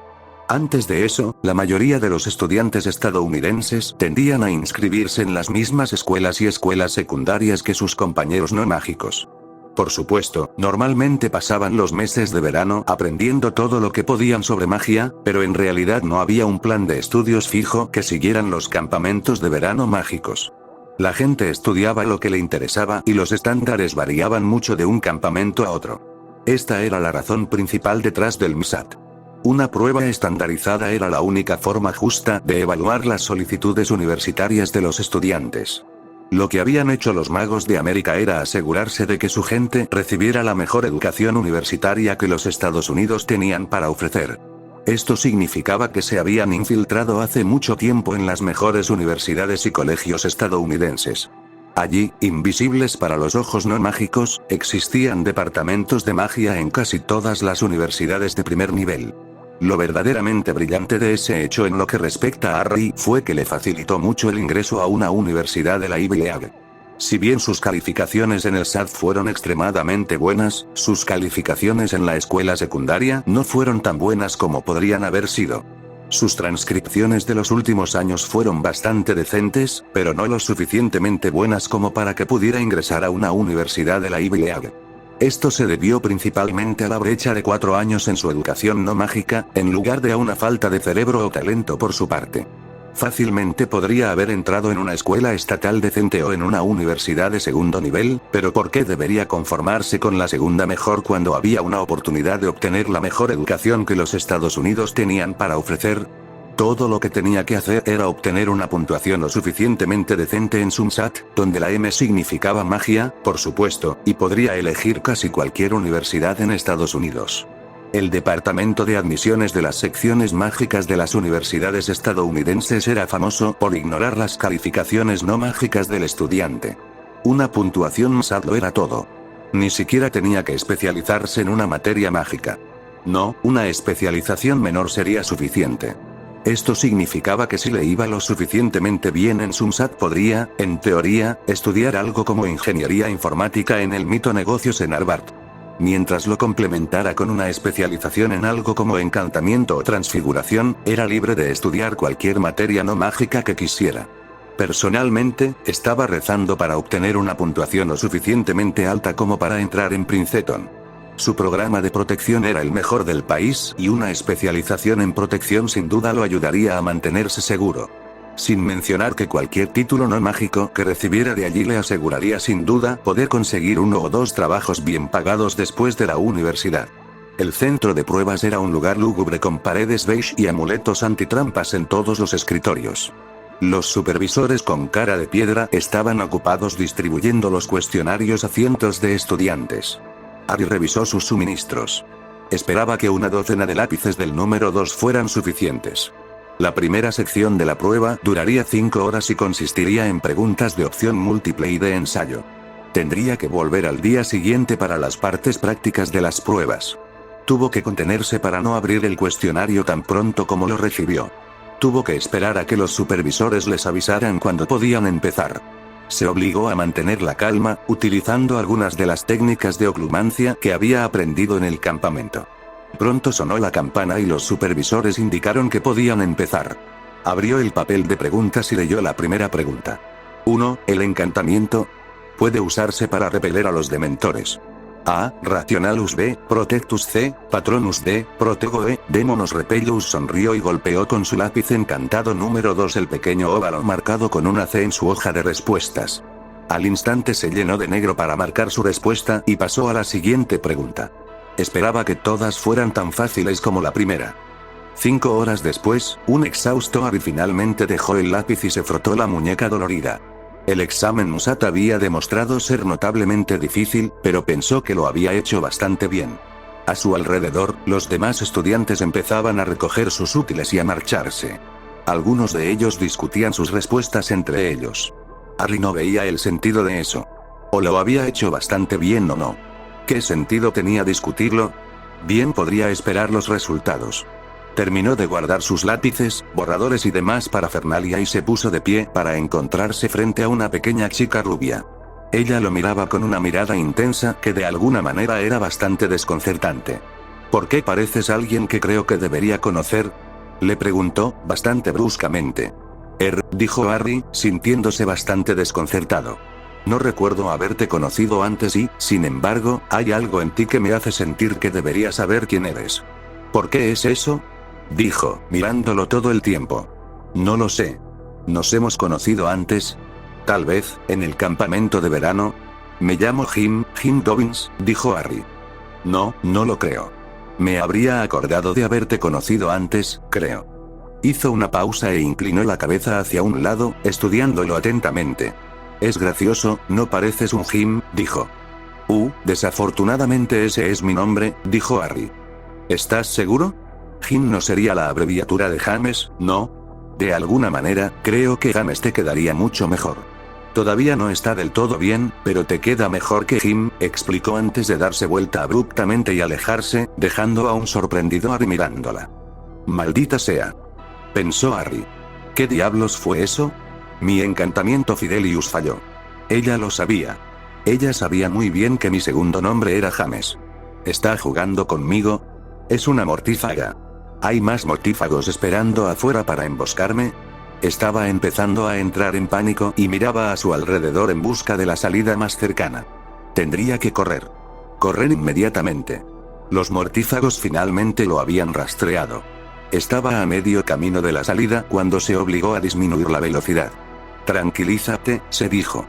Antes de eso, la mayoría de los estudiantes estadounidenses tendían a inscribirse en las mismas escuelas y escuelas secundarias que sus compañeros no mágicos. Por supuesto, normalmente pasaban los meses de verano aprendiendo todo lo que podían sobre magia, pero en realidad no había un plan de estudios fijo que siguieran los campamentos de verano mágicos. La gente estudiaba lo que le interesaba y los estándares variaban mucho de un campamento a otro. Esta era la razón principal detrás del MSAT. Una prueba estandarizada era la única forma justa de evaluar las solicitudes universitarias de los estudiantes. Lo que habían hecho los magos de América era asegurarse de que su gente recibiera la mejor educación universitaria que los Estados Unidos tenían para ofrecer. Esto significaba que se habían infiltrado hace mucho tiempo en las mejores universidades y colegios estadounidenses. Allí, invisibles para los ojos no mágicos, existían departamentos de magia en casi todas las universidades de primer nivel. Lo verdaderamente brillante de ese hecho en lo que respecta a Harry fue que le facilitó mucho el ingreso a una universidad de la Ivy League. Si bien sus calificaciones en el SAT fueron extremadamente buenas, sus calificaciones en la escuela secundaria no fueron tan buenas como podrían haber sido. Sus transcripciones de los últimos años fueron bastante decentes, pero no lo suficientemente buenas como para que pudiera ingresar a una universidad de la Ivy League. Esto se debió principalmente a la brecha de 4 años en su educación no mágica, en lugar de a una falta de cerebro o talento por su parte. Fácilmente podría haber entrado en una escuela estatal decente o en una universidad de segundo nivel, pero ¿por qué debería conformarse con la segunda mejor cuando había una oportunidad de obtener la mejor educación que los Estados Unidos tenían para ofrecer? Todo lo que tenía que hacer era obtener una puntuación lo suficientemente decente en SumSat, donde la M significaba magia, por supuesto, y podría elegir casi cualquier universidad en Estados Unidos. El departamento de admisiones de las secciones mágicas de las universidades estadounidenses era famoso por ignorar las calificaciones no mágicas del estudiante. Una puntuación MSAT lo era todo. Ni siquiera tenía que especializarse en una materia mágica. No, una especialización menor sería suficiente. Esto significaba que si le iba lo suficientemente bien en SumSat podría, en teoría, estudiar algo como ingeniería informática en el mito negocios en Harvard. Mientras lo complementara con una especialización en algo como encantamiento o transfiguración, era libre de estudiar cualquier materia no mágica que quisiera. Personalmente, estaba rezando para obtener una puntuación lo suficientemente alta como para entrar en Princeton. Su programa de protección era el mejor del país y una especialización en protección sin duda lo ayudaría a mantenerse seguro. Sin mencionar que cualquier título no mágico que recibiera de allí le aseguraría sin duda poder conseguir 1 o 2 trabajos bien pagados después de la universidad. El centro de pruebas era un lugar lúgubre con paredes beige y amuletos antitrampas en todos los escritorios. Los supervisores con cara de piedra estaban ocupados distribuyendo los cuestionarios a cientos de estudiantes. Harry revisó sus suministros. Esperaba que una docena de lápices del número 2 fueran suficientes. La primera sección de la prueba duraría 5 horas y consistiría en preguntas de opción múltiple y de ensayo. Tendría que volver al día siguiente para las partes prácticas de las pruebas. Tuvo que contenerse para no abrir el cuestionario tan pronto como lo recibió. Tuvo que esperar a que los supervisores les avisaran cuando podían empezar. Se obligó a mantener la calma, utilizando algunas de las técnicas de oclumancia que había aprendido en el campamento. Pronto sonó la campana y los supervisores indicaron que podían empezar. Abrió el papel de preguntas y leyó la primera pregunta. 1. ¿El encantamiento puede usarse para repeler a los dementores? A. Rationalus B. Protectus C. Patronus D. Protego E. Demonus Repellus. Sonrió y golpeó con su lápiz encantado número 2 el pequeño óvalo marcado con una C en su hoja de respuestas. Al instante se llenó de negro para marcar su respuesta y pasó a la siguiente pregunta. Esperaba que todas fueran tan fáciles como la primera. 5 horas después, un exhausto Harry finalmente dejó el lápiz y se frotó la muñeca dolorida. El examen MUSAT había demostrado ser notablemente difícil, pero pensó que lo había hecho bastante bien. A su alrededor, los demás estudiantes empezaban a recoger sus útiles y a marcharse. Algunos de ellos discutían sus respuestas entre ellos. Harry no veía el sentido de eso. O lo había hecho bastante bien o no. ¿Qué sentido tenía discutirlo? Bien podría esperar los resultados. Terminó de guardar sus lápices, borradores y demás parafernalia y se puso de pie para encontrarse frente a una pequeña chica rubia. Ella lo miraba con una mirada intensa que de alguna manera era bastante desconcertante. ¿Por qué pareces alguien que creo que debería conocer?, le preguntó, bastante bruscamente. Dijo Harry, sintiéndose bastante desconcertado. No recuerdo haberte conocido antes y, sin embargo, hay algo en ti que me hace sentir que debería saber quién eres. ¿Por qué es eso?, dijo, mirándolo todo el tiempo. No lo sé. ¿Nos hemos conocido antes? Tal vez, en el campamento de verano. Me llamo Jim Dobbins, dijo Harry. No, no lo creo. Me habría acordado de haberte conocido antes, creo. Hizo una pausa e inclinó la cabeza hacia un lado, estudiándolo atentamente. Es gracioso, no pareces un Jim, dijo. Desafortunadamente ese es mi nombre, dijo Harry. ¿Estás seguro? Jim no sería la abreviatura de James, ¿no? De alguna manera, creo que James te quedaría mucho mejor. Todavía no está del todo bien, pero te queda mejor que Jim, explicó antes de darse vuelta abruptamente y alejarse, dejando a un sorprendido Harry mirándola. Maldita sea, pensó Harry. ¿Qué diablos fue eso? Mi encantamiento Fidelius falló. Ella lo sabía. Ella sabía muy bien que mi segundo nombre era James. ¿Está jugando conmigo? Es una mortífaga. ¿Hay más mortífagos esperando afuera para emboscarme? Estaba empezando a entrar en pánico y miraba a su alrededor en busca de la salida más cercana. Tendría que correr. Correr inmediatamente. Los mortífagos finalmente lo habían rastreado. Estaba a medio camino de la salida cuando se obligó a disminuir la velocidad. Tranquilízate, se dijo.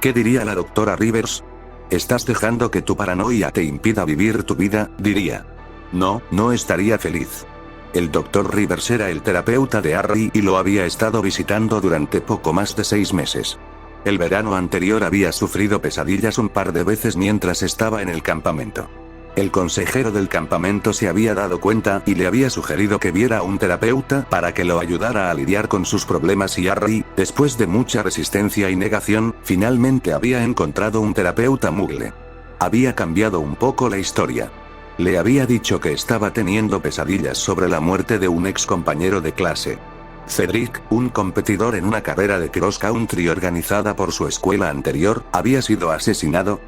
¿Qué diría la doctora Rivers? Estás dejando que tu paranoia te impida vivir tu vida, diría. No, no estaría feliz. El Dr. Rivers era el terapeuta de Harry y lo había estado visitando durante poco más de 6 meses. El verano anterior había sufrido pesadillas un par de veces mientras estaba en el campamento. El consejero del campamento se había dado cuenta y le había sugerido que viera a un terapeuta para que lo ayudara a lidiar con sus problemas y Harry, después de mucha resistencia y negación, finalmente había encontrado un terapeuta Muggle. Había cambiado un poco la historia. Le había dicho que estaba teniendo pesadillas sobre la muerte de un ex compañero de clase. Cedric, un competidor en una carrera de cross country organizada por su escuela anterior, había sido asesinado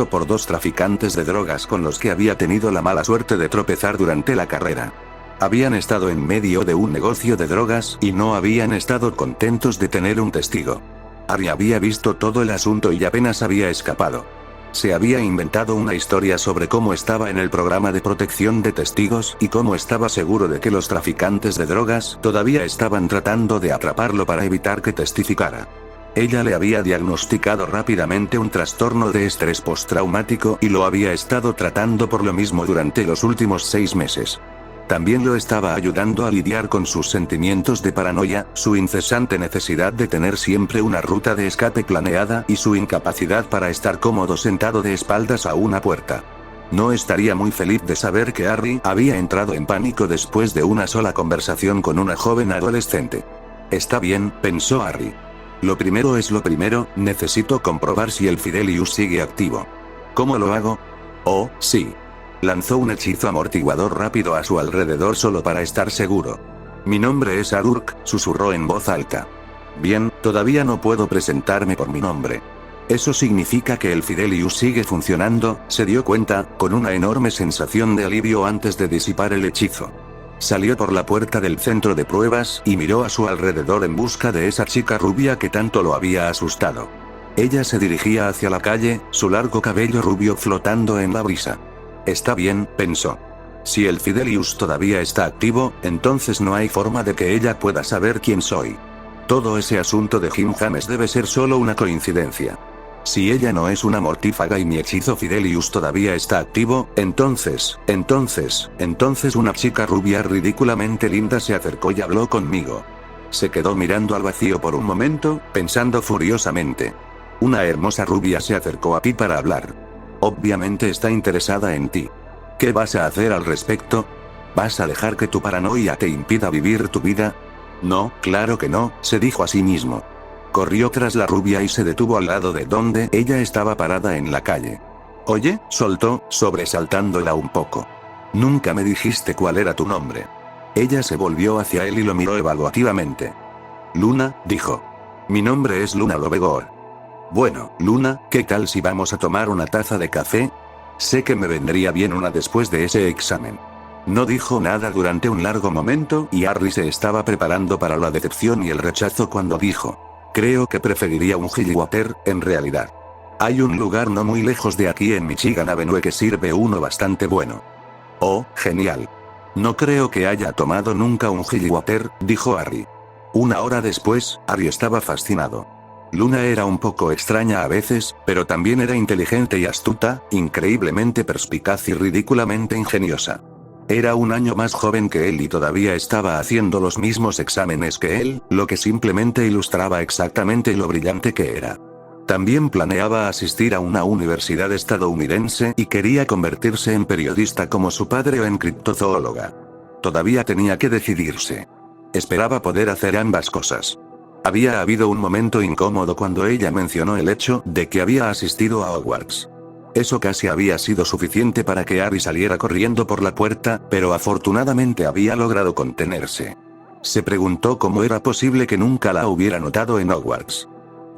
por 2 traficantes de drogas con los que había tenido la mala suerte de tropezar durante la carrera. Habían estado en medio de un negocio de drogas y no habían estado contentos de tener un testigo. Harry había visto todo el asunto y apenas había escapado. Se había inventado una historia sobre cómo estaba en el programa de protección de testigos y cómo estaba seguro de que los traficantes de drogas todavía estaban tratando de atraparlo para evitar que testificara. Ella le había diagnosticado rápidamente un trastorno de estrés postraumático y lo había estado tratando por lo mismo durante los últimos 6 meses. También lo estaba ayudando a lidiar con sus sentimientos de paranoia, su incesante necesidad de tener siempre una ruta de escape planeada y su incapacidad para estar cómodo sentado de espaldas a una puerta. No estaría muy feliz de saber que Harry había entrado en pánico después de una sola conversación con una joven adolescente. Está bien, pensó Harry. Lo primero es lo primero, necesito comprobar si el Fidelius sigue activo. ¿Cómo lo hago? Oh, sí. Lanzó un hechizo amortiguador rápido a su alrededor solo para estar seguro. Mi nombre es Adurk, susurró en voz alta. Bien, todavía no puedo presentarme por mi nombre. Eso significa que el Fidelius sigue funcionando, se dio cuenta, con una enorme sensación de alivio antes de disipar el hechizo. Salió por la puerta del centro de pruebas y miró a su alrededor en busca de esa chica rubia que tanto lo había asustado. Ella se dirigía hacia la calle, su largo cabello rubio flotando en la brisa. Está bien, pensó. Si el Fidelius todavía está activo, entonces no hay forma de que ella pueda saber quién soy. Todo ese asunto de Jim James debe ser solo una coincidencia. Si ella no es una mortífaga y mi hechizo Fidelius todavía está activo, entonces una chica rubia ridículamente linda se acercó y habló conmigo. Se quedó mirando al vacío por un momento, pensando furiosamente. Una hermosa rubia se acercó a ti para hablar. Obviamente está interesada en ti. ¿Qué vas a hacer al respecto? ¿Vas a dejar que tu paranoia te impida vivir tu vida? No, claro que no, se dijo a sí mismo. Corrió tras la rubia y se detuvo al lado de donde ella estaba parada en la calle. Oye, soltó, sobresaltándola un poco. Nunca me dijiste cuál era tu nombre. Ella se volvió hacia él y lo miró evaluativamente. Luna, dijo. Mi nombre es Luna Lovegor. Bueno, Luna, ¿qué tal si vamos a tomar una taza de café? Sé que me vendría bien una después de ese examen. No dijo nada durante un largo momento y Harry se estaba preparando para la decepción y el rechazo cuando dijo. Creo que preferiría un Gillywater, en realidad. Hay un lugar no muy lejos de aquí en Michigan Avenue que sirve uno bastante bueno. Oh, genial. No creo que haya tomado nunca un Gillywater, dijo Harry. Una hora después, Harry estaba fascinado. Luna era un poco extraña a veces, pero también era inteligente y astuta, increíblemente perspicaz y ridículamente ingeniosa. Era un año más joven que él y todavía estaba haciendo los mismos exámenes que él, lo que simplemente ilustraba exactamente lo brillante que era. También planeaba asistir a una universidad estadounidense y quería convertirse en periodista como su padre o en criptozoóloga. Todavía tenía que decidirse. Esperaba poder hacer ambas cosas. Había habido un momento incómodo cuando ella mencionó el hecho de que había asistido a Hogwarts. Eso casi había sido suficiente para que Harry saliera corriendo por la puerta, pero afortunadamente había logrado contenerse. Se preguntó cómo era posible que nunca la hubiera notado en Hogwarts.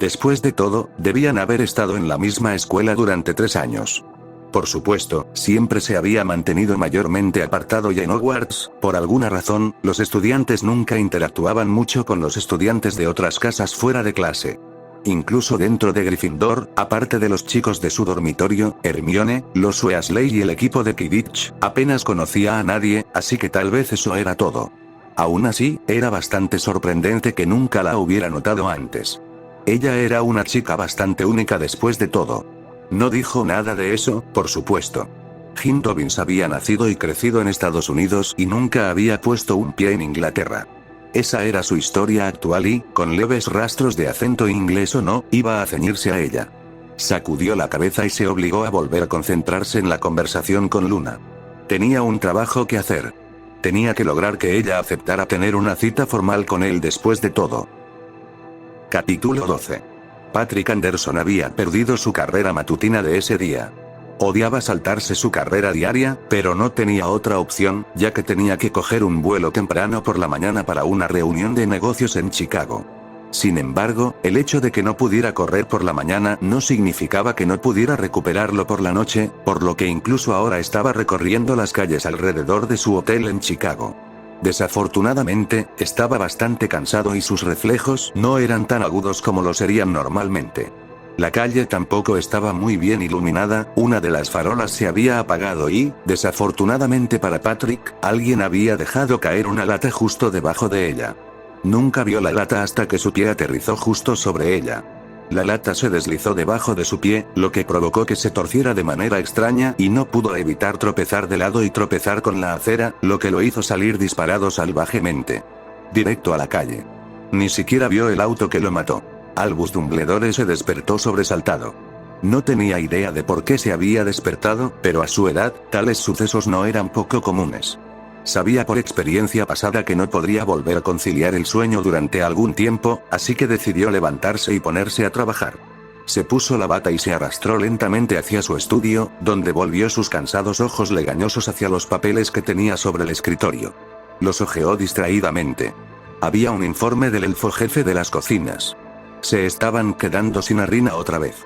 Después de todo, debían haber estado en la misma escuela durante 3 años. Por supuesto, siempre se había mantenido mayormente apartado y en Hogwarts, por alguna razón, los estudiantes nunca interactuaban mucho con los estudiantes de otras casas fuera de clase. Incluso dentro de Gryffindor, aparte de los chicos de su dormitorio, Hermione, los Weasley y el equipo de Quidditch, apenas conocía a nadie, así que tal vez eso era todo. Aún así, era bastante sorprendente que nunca la hubiera notado antes. Ella era una chica bastante única después de todo. No dijo nada de eso, por supuesto. Jim Dobbins había nacido y crecido en Estados Unidos y nunca había puesto un pie en Inglaterra. Esa era su historia actual y, con leves rastros de acento inglés o no, iba a ceñirse a ella. Sacudió la cabeza y se obligó a volver a concentrarse en la conversación con Luna. Tenía un trabajo que hacer. Tenía que lograr que ella aceptara tener una cita formal con él después de todo. Capítulo 12. Patrick Anderson había perdido su carrera matutina de ese día. Odiaba saltarse su carrera diaria, pero no tenía otra opción, ya que tenía que coger un vuelo temprano por la mañana para una reunión de negocios en Chicago. Sin embargo, el hecho de que no pudiera correr por la mañana no significaba que no pudiera recuperarlo por la noche, por lo que incluso ahora estaba recorriendo las calles alrededor de su hotel en Chicago. Desafortunadamente, estaba bastante cansado y sus reflejos no eran tan agudos como lo serían normalmente. La calle tampoco estaba muy bien iluminada, una de las farolas se había apagado y, desafortunadamente para Patrick, alguien había dejado caer una lata justo debajo de ella. Nunca vio la lata hasta que su pie aterrizó justo sobre ella. La lata se deslizó debajo de su pie, lo que provocó que se torciera de manera extraña y no pudo evitar tropezar de lado y tropezar con la acera, lo que lo hizo salir disparado salvajemente. Directo a la calle. Ni siquiera vio el auto que lo mató. Albus Dumbledore se despertó sobresaltado. No tenía idea de por qué se había despertado, pero a su edad, tales sucesos no eran poco comunes. Sabía por experiencia pasada que no podría volver a conciliar el sueño durante algún tiempo, así que decidió levantarse y ponerse a trabajar. Se puso la bata y se arrastró lentamente hacia su estudio, donde volvió sus cansados ojos legañosos hacia los papeles que tenía sobre el escritorio. Los hojeó distraídamente. Había un informe del elfo jefe de las cocinas. Se estaban quedando sin harina otra vez.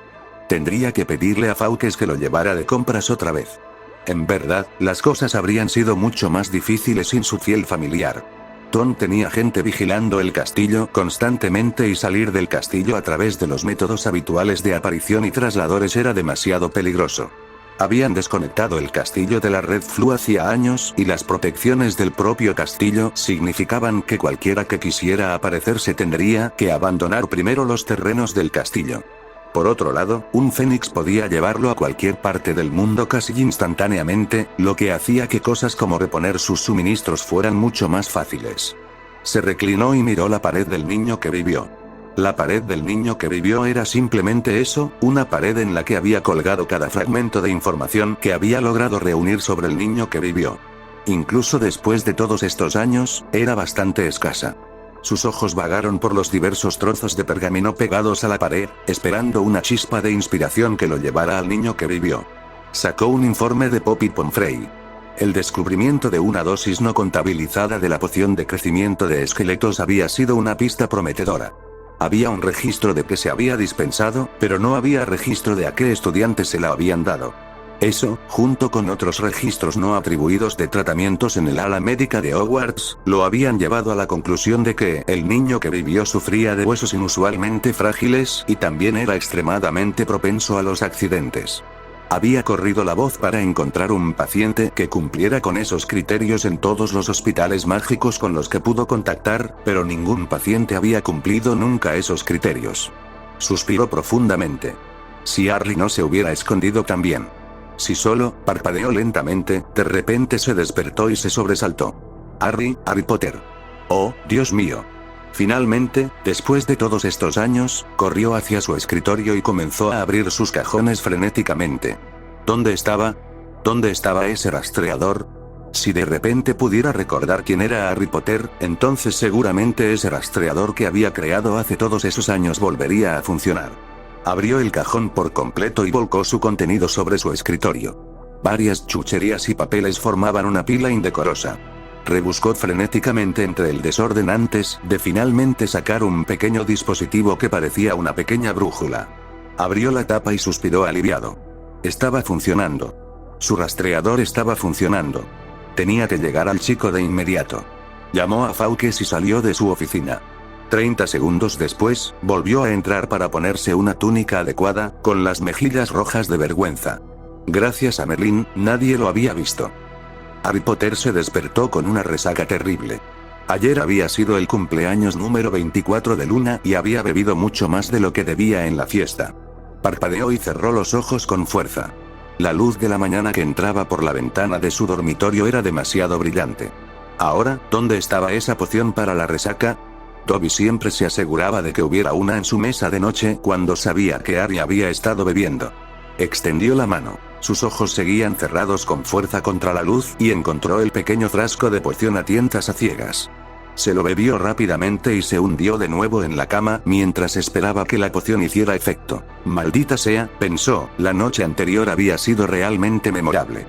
Tendría que pedirle a Fawkes que lo llevara de compras otra vez. En verdad, las cosas habrían sido mucho más difíciles sin su fiel familiar. Tom tenía gente vigilando el castillo constantemente y salir del castillo a través de los métodos habituales de aparición y trasladores era demasiado peligroso. Habían desconectado el castillo de la red Flu hacía años y las protecciones del propio castillo significaban que cualquiera que quisiera aparecerse tendría que abandonar primero los terrenos del castillo. Por otro lado, un fénix podía llevarlo a cualquier parte del mundo casi instantáneamente, lo que hacía que cosas como reponer sus suministros fueran mucho más fáciles. Se reclinó y miró la pared del niño que vivió. La pared del niño que vivió era simplemente eso, una pared en la que había colgado cada fragmento de información que había logrado reunir sobre el niño que vivió. Incluso después de todos estos años, era bastante escasa. Sus ojos vagaron por los diversos trozos de pergamino pegados a la pared, esperando una chispa de inspiración que lo llevara al niño que vivió. Sacó un informe de Poppy Pomfrey. El descubrimiento de una dosis no contabilizada de la poción de crecimiento de esqueletos había sido una pista prometedora. Había un registro de que se había dispensado, pero no había registro de a qué estudiantes se la habían dado. Eso, junto con otros registros no atribuidos de tratamientos en el ala médica de Hogwarts, lo habían llevado a la conclusión de que el niño que vivió sufría de huesos inusualmente frágiles y también era extremadamente propenso a los accidentes. Había corrido la voz para encontrar un paciente que cumpliera con esos criterios en todos los hospitales mágicos con los que pudo contactar, pero ningún paciente había cumplido nunca esos criterios. Suspiró profundamente. Si Harry no se hubiera escondido también. Si solo, parpadeó lentamente, de repente se despertó y se sobresaltó. Harry Potter. Oh, Dios mío. Finalmente, después de todos estos años, corrió hacia su escritorio y comenzó a abrir sus cajones frenéticamente. ¿Dónde estaba? ¿Dónde estaba ese rastreador? Si de repente pudiera recordar quién era Harry Potter, entonces seguramente ese rastreador que había creado hace todos esos años volvería a funcionar. Abrió el cajón por completo y volcó su contenido sobre su escritorio. Varias chucherías y papeles formaban una pila indecorosa. Rebuscó frenéticamente entre el desorden antes de finalmente sacar un pequeño dispositivo que parecía una pequeña brújula. Abrió la tapa y suspiró aliviado. Estaba funcionando. Su rastreador estaba funcionando. Tenía que llegar al chico de inmediato. Llamó a Fawkes y salió de su oficina. 30 segundos después, volvió a entrar para ponerse una túnica adecuada, con las mejillas rojas de vergüenza. Gracias a Merlin, nadie lo había visto. Harry Potter se despertó con una resaca terrible. Ayer había sido el cumpleaños número 24 de Luna y había bebido mucho más de lo que debía en la fiesta. Parpadeó y cerró los ojos con fuerza. La luz de la mañana que entraba por la ventana de su dormitorio era demasiado brillante. Ahora, ¿dónde estaba esa poción para la resaca? Dobby siempre se aseguraba de que hubiera una en su mesa de noche cuando sabía que Harry había estado bebiendo. Extendió la mano. Sus ojos seguían cerrados con fuerza contra la luz y encontró el pequeño frasco de poción a tientas a ciegas. Se lo bebió rápidamente y se hundió de nuevo en la cama mientras esperaba que la poción hiciera efecto. Maldita sea, pensó, la noche anterior había sido realmente memorable.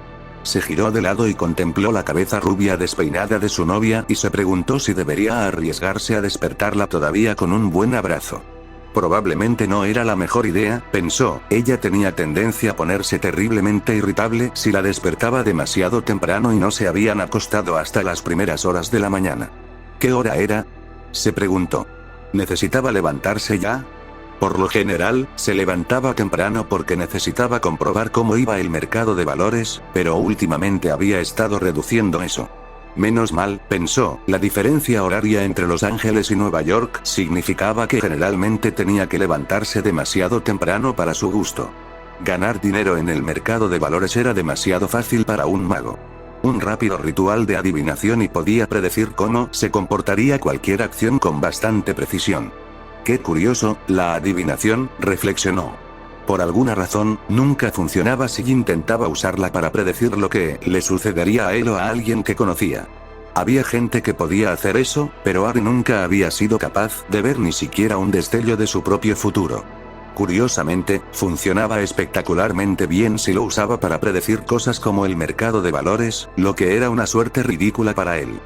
Se giró de lado y contempló la cabeza rubia despeinada de su novia y se preguntó si debería arriesgarse a despertarla todavía con un buen abrazo. Probablemente no era la mejor idea, pensó, ella tenía tendencia a ponerse terriblemente irritable si la despertaba demasiado temprano y no se habían acostado hasta las primeras horas de la mañana. ¿Qué hora era? Se preguntó. ¿Necesitaba levantarse ya? Por lo general, se levantaba temprano porque necesitaba comprobar cómo iba el mercado de valores, pero últimamente había estado reduciendo eso. Menos mal, pensó, la diferencia horaria entre Los Ángeles y Nueva York significaba que generalmente tenía que levantarse demasiado temprano para su gusto. Ganar dinero en el mercado de valores era demasiado fácil para un mago. Un rápido ritual de adivinación y podía predecir cómo se comportaría cualquier acción con bastante precisión. Qué curioso, la adivinación, reflexionó. Por alguna razón, nunca funcionaba si intentaba usarla para predecir lo que le sucedería a él o a alguien que conocía. Había gente que podía hacer eso, pero Harry nunca había sido capaz de ver ni siquiera un destello de su propio futuro. Curiosamente, funcionaba espectacularmente bien si lo usaba para predecir cosas como el mercado de valores, lo que era una suerte ridícula para él.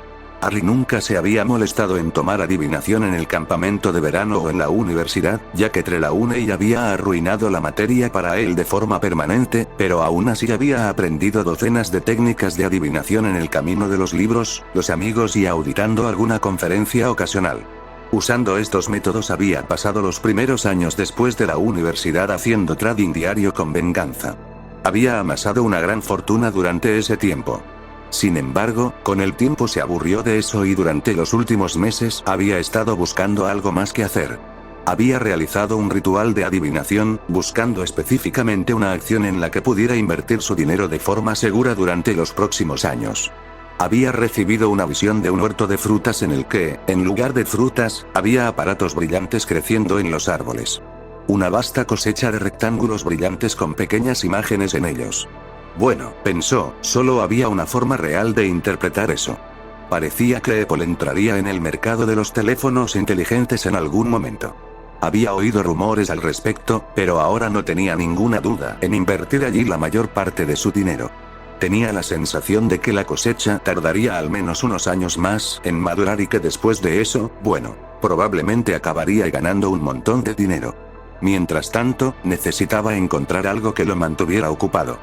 Harry nunca se había molestado en tomar adivinación en el campamento de verano o en la universidad, ya que Trelawney había arruinado la materia para él de forma permanente, pero aún así había aprendido docenas de técnicas de adivinación en el camino de los libros, los amigos y auditando alguna conferencia ocasional. Usando estos métodos había pasado los primeros años después de la universidad haciendo trading diario con venganza. Había amasado una gran fortuna durante ese tiempo. Sin embargo, con el tiempo se aburrió de eso y durante los últimos meses había estado buscando algo más que hacer. Había realizado un ritual de adivinación, buscando específicamente una acción en la que pudiera invertir su dinero de forma segura durante los próximos años. Había recibido una visión de un huerto de frutas en el que, en lugar de frutas, había aparatos brillantes creciendo en los árboles. Una vasta cosecha de rectángulos brillantes con pequeñas imágenes en ellos. Bueno, pensó, solo había una forma real de interpretar eso. Parecía que Apple entraría en el mercado de los teléfonos inteligentes en algún momento. Había oído rumores al respecto, pero ahora no tenía ninguna duda en invertir allí la mayor parte de su dinero. Tenía la sensación de que la cosecha tardaría al menos unos años más en madurar y que después de eso, bueno, probablemente acabaría ganando un montón de dinero. Mientras tanto, necesitaba encontrar algo que lo mantuviera ocupado.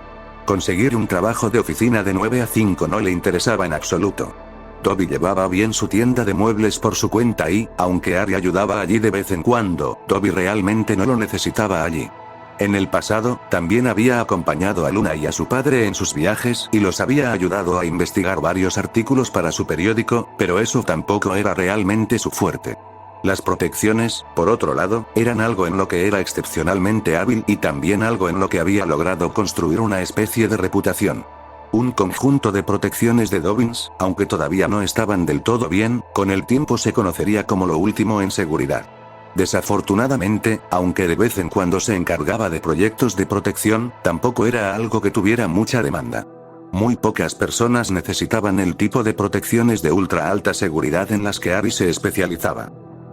Conseguir un trabajo de oficina de 9 a 5 no le interesaba en absoluto. Dobby llevaba bien su tienda de muebles por su cuenta y, aunque Harry ayudaba allí de vez en cuando, Dobby realmente no lo necesitaba allí. En el pasado, también había acompañado a Luna y a su padre en sus viajes y los había ayudado a investigar varios artículos para su periódico, pero eso tampoco era realmente su fuerte. Las protecciones, por otro lado, eran algo en lo que era excepcionalmente hábil y también algo en lo que había logrado construir una especie de reputación. Un conjunto de protecciones de Dobbins, aunque todavía no estaban del todo bien, con el tiempo se conocería como lo último en seguridad. Desafortunadamente, aunque de vez en cuando se encargaba de proyectos de protección, tampoco era algo que tuviera mucha demanda. Muy pocas personas necesitaban el tipo de protecciones de ultra alta seguridad en las que Harry se especializaba.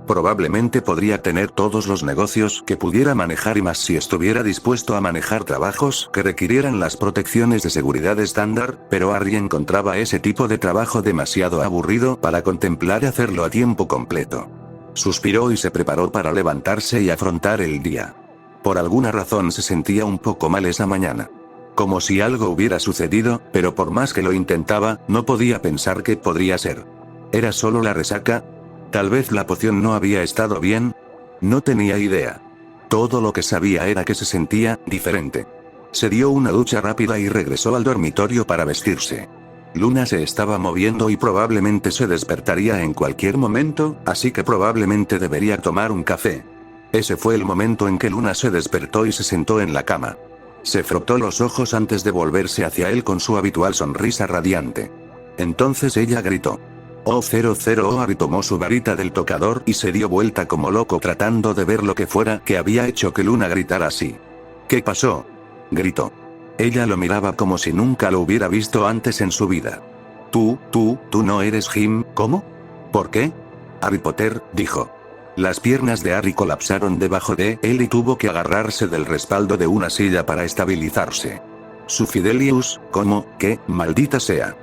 Probablemente podría tener todos los negocios que pudiera manejar y más si estuviera dispuesto a manejar trabajos que requirieran las protecciones de seguridad estándar, pero Harry encontraba ese tipo de trabajo demasiado aburrido para contemplar hacerlo a tiempo completo. Suspiró y se preparó para levantarse y afrontar el día. Por alguna razón se sentía un poco mal esa mañana. Como si algo hubiera sucedido, pero por más que lo intentaba, no podía pensar qué podría ser. ¿Era solo la resaca? Tal vez la poción no había estado bien. No tenía idea. Todo lo que sabía era que se sentía diferente. Se dio una ducha rápida y regresó al dormitorio para vestirse. Luna se estaba moviendo y probablemente se despertaría en cualquier momento, así que probablemente debería tomar un café. Ese fue el momento en que Luna se despertó y se sentó en la cama. Se frotó los ojos antes de volverse hacia él con su habitual sonrisa radiante. Entonces ella gritó. Oh 00. Harry tomó su varita del tocador y se dio vuelta como loco tratando de ver lo que fuera que había hecho que Luna gritara así. ¿Qué pasó?, gritó. Ella lo miraba como si nunca lo hubiera visto antes en su vida. Tú no eres Jim, ¿cómo? ¿Por qué? Harry Potter, dijo. Las piernas de Harry colapsaron debajo de él y tuvo que agarrarse del respaldo de una silla para estabilizarse. Su Fidelius, ¿cómo? ¿Qué? Maldita sea.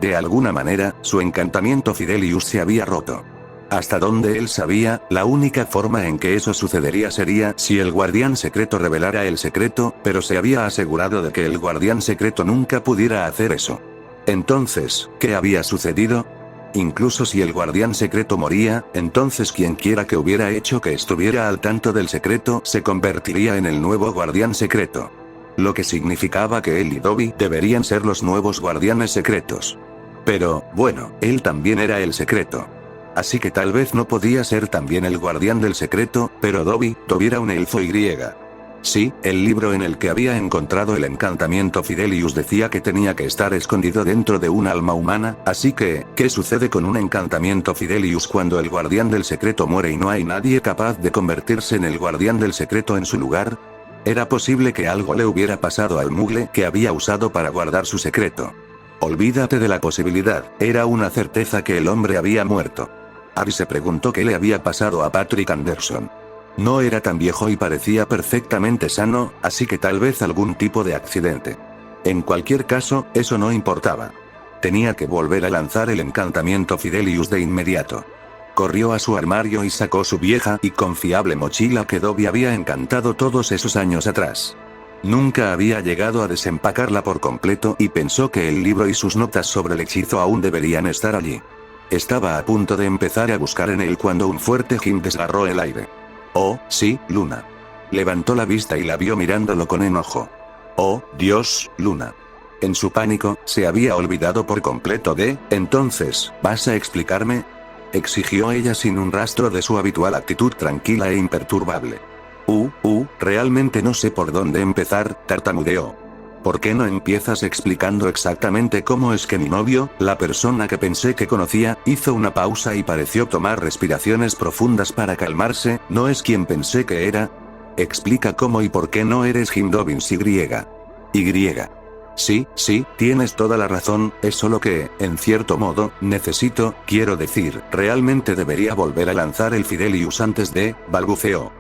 De alguna manera, su encantamiento Fidelius se había roto. Hasta donde él sabía, la única forma en que eso sucedería sería si el guardián secreto revelara el secreto, pero se había asegurado de que el guardián secreto nunca pudiera hacer eso. Entonces, ¿qué había sucedido? Incluso si el guardián secreto moría, entonces quienquiera que hubiera hecho que estuviera al tanto del secreto se convertiría en el nuevo guardián secreto. Lo que significaba que él y Dobby deberían ser los nuevos guardianes secretos. Pero, bueno, él también era el secreto. Así que tal vez no podía ser también el guardián del secreto, pero Dobby era un elfo y. Sí, el libro en el que había encontrado el encantamiento Fidelius decía que tenía que estar escondido dentro de un alma humana, así que, ¿qué sucede con un encantamiento Fidelius cuando el guardián del secreto muere y no hay nadie capaz de convertirse en el guardián del secreto en su lugar? Era posible que algo le hubiera pasado al mugle que había usado para guardar su secreto. Olvídate de la posibilidad, era una certeza que el hombre había muerto. Harry se preguntó qué le había pasado a Patrick Anderson. No era tan viejo y parecía perfectamente sano, así que tal vez algún tipo de accidente. En cualquier caso, eso no importaba. Tenía que volver a lanzar el encantamiento Fidelius de inmediato. Corrió a su armario y sacó su vieja y confiable mochila que Dobby había encantado todos esos años atrás. Nunca había llegado a desempacarla por completo y pensó que el libro y sus notas sobre el hechizo aún deberían estar allí. Estaba a punto de empezar a buscar en él cuando un fuerte gim desgarró el aire. Oh, sí, Luna. Levantó la vista y la vio mirándolo con enojo. Oh, Dios, Luna. En su pánico, se había olvidado por completo de, entonces, ¿vas a explicarme? Exigió ella sin un rastro de su habitual actitud tranquila e imperturbable. Realmente no sé por dónde empezar, tartamudeó. ¿Por qué no empiezas explicando exactamente cómo es que mi novio, la persona que pensé que conocía, hizo una pausa y pareció tomar respiraciones profundas para calmarse, no es quien pensé que era? Explica cómo y por qué no eres Jim Dobbins Y. Sí, tienes toda la razón, es solo que, en cierto modo, quiero decir, realmente debería volver a lanzar el Fidelius antes de, balbuceó.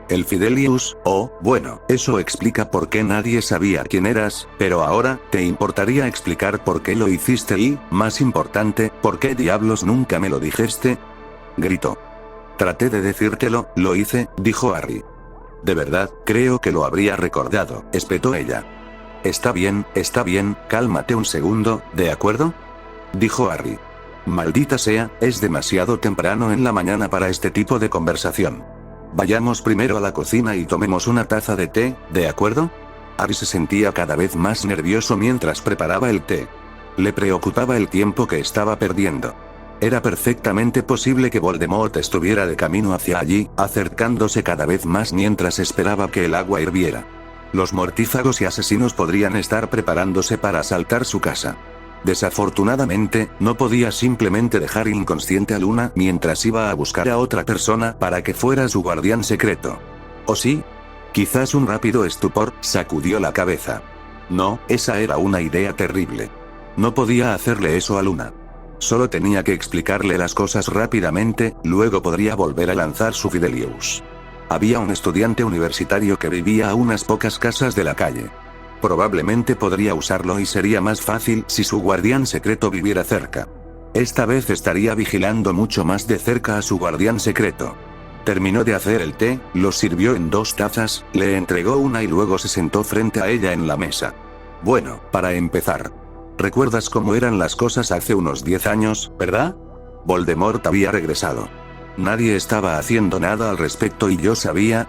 El Fidelius, bueno, eso explica por qué nadie sabía quién eras, pero ahora, ¿te importaría explicar por qué lo hiciste y, más importante, por qué diablos nunca me lo dijiste? Gritó. Traté de decírtelo, lo hice, dijo Harry. De verdad, creo que lo habría recordado, espetó ella. Está bien, cálmate un segundo, ¿de acuerdo? Dijo Harry. Maldita sea, es demasiado temprano en la mañana para este tipo de conversación. Vayamos primero a la cocina y tomemos una taza de té, ¿de acuerdo? Harry se sentía cada vez más nervioso mientras preparaba el té. Le preocupaba el tiempo que estaba perdiendo. Era perfectamente posible que Voldemort estuviera de camino hacia allí, acercándose cada vez más mientras esperaba que el agua hirviera. Los mortífagos y asesinos podrían estar preparándose para asaltar su casa. Desafortunadamente, no podía simplemente dejar inconsciente a Luna mientras iba a buscar a otra persona para que fuera su guardián secreto. ¿O sí? Quizás un rápido estupor sacudió la cabeza. No, esa era una idea terrible. No podía hacerle eso a Luna. Solo tenía que explicarle las cosas rápidamente, luego podría volver a lanzar su Fidelius. Había un estudiante universitario que vivía a unas pocas casas de la calle. Probablemente podría usarlo y sería más fácil si su guardián secreto viviera cerca. Esta vez estaría vigilando mucho más de cerca a su guardián secreto. Terminó de hacer el té, lo sirvió en 2 tazas, le entregó una y luego se sentó frente a ella en la mesa. Bueno, para empezar. ¿Recuerdas cómo eran las cosas hace unos 10 años, verdad? Voldemort había regresado. Nadie estaba haciendo nada al respecto y yo sabía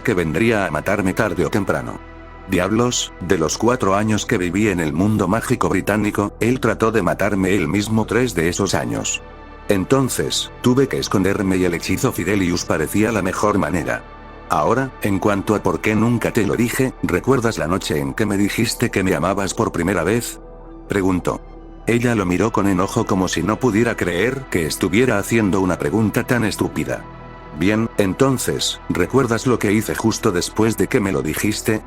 que vendría a matarme tarde o temprano. Diablos, de los 4 años que viví en el mundo mágico británico, él trató de matarme él mismo 3 de esos años. Entonces, tuve que esconderme y el hechizo Fidelius parecía la mejor manera. Ahora, en cuanto a por qué nunca te lo dije, ¿recuerdas la noche en que me dijiste que me amabas por primera vez? Preguntó. Ella lo miró con enojo como si no pudiera creer que estuviera haciendo una pregunta tan estúpida. Bien, entonces, ¿recuerdas lo que hice justo después de que me lo dijiste?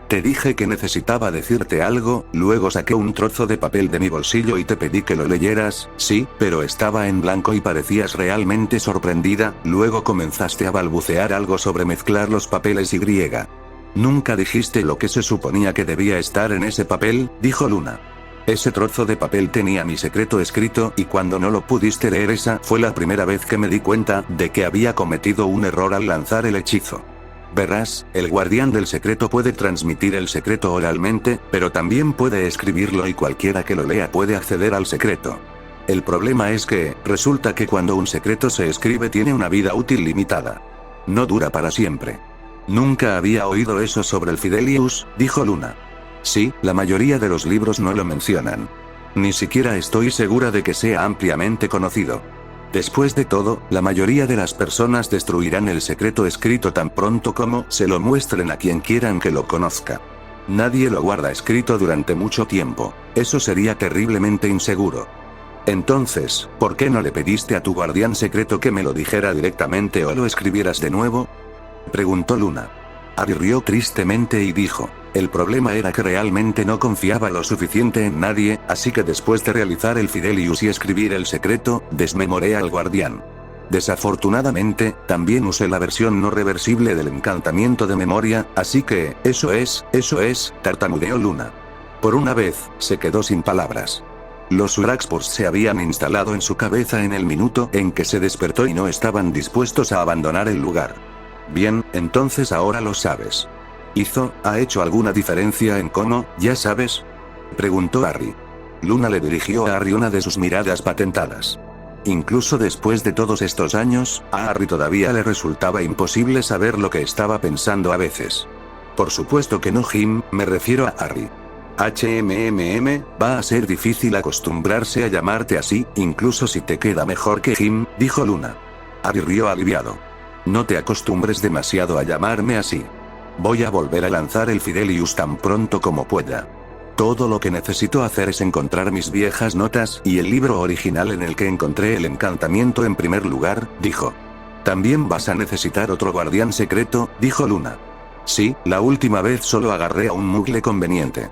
Te dije que necesitaba decirte algo, luego saqué un trozo de papel de mi bolsillo y te pedí que lo leyeras, sí, pero estaba en blanco y parecías realmente sorprendida, luego comenzaste a balbucear algo sobre mezclar los papeles Y. Nunca dijiste lo que se suponía que debía estar en ese papel, dijo Luna. Ese trozo de papel tenía mi secreto escrito y cuando no lo pudiste leer esa fue la primera vez que me di cuenta de que había cometido un error al lanzar el hechizo. Verás, el guardián del secreto puede transmitir el secreto oralmente, pero también puede escribirlo y cualquiera que lo lea puede acceder al secreto. El problema es que, resulta que cuando un secreto se escribe tiene una vida útil limitada. No dura para siempre. Nunca había oído eso sobre el Fidelius, dijo Luna. Sí, la mayoría de los libros no lo mencionan. Ni siquiera estoy segura de que sea ampliamente conocido. Después de todo, la mayoría de las personas destruirán el secreto escrito tan pronto como se lo muestren a quien quieran que lo conozca. Nadie lo guarda escrito durante mucho tiempo. Eso sería terriblemente inseguro. Entonces, ¿por qué no le pediste a tu guardián secreto que me lo dijera directamente o lo escribieras de nuevo? Preguntó Luna. Harry rió tristemente y dijo, el problema era que realmente no confiaba lo suficiente en nadie, así que después de realizar el Fidelius y escribir el secreto, desmemoré al guardián. Desafortunadamente, también usé la versión no reversible del encantamiento de memoria, así que, eso es, tartamudeó Luna. Por una vez, se quedó sin palabras. Los Uraxpors se habían instalado en su cabeza en el minuto en que se despertó y no estaban dispuestos a abandonar el lugar. Bien, entonces ahora lo sabes. ¿Ha hecho alguna diferencia en cómo, ya sabes? Preguntó Harry. Luna le dirigió a Harry una de sus miradas patentadas. Incluso después de todos estos años, a Harry todavía le resultaba imposible saber lo que estaba pensando a veces. Por supuesto que no, Jim, me refiero a Harry. Va a ser difícil acostumbrarse a llamarte así, incluso si te queda mejor que Jim, dijo Luna. Harry rió aliviado. No te acostumbres demasiado a llamarme así. Voy a volver a lanzar el Fidelius tan pronto como pueda. Todo lo que necesito hacer es encontrar mis viejas notas y el libro original en el que encontré el encantamiento en primer lugar, dijo. También vas a necesitar otro guardián secreto, dijo Luna. Sí, la última vez solo agarré a un mugle conveniente.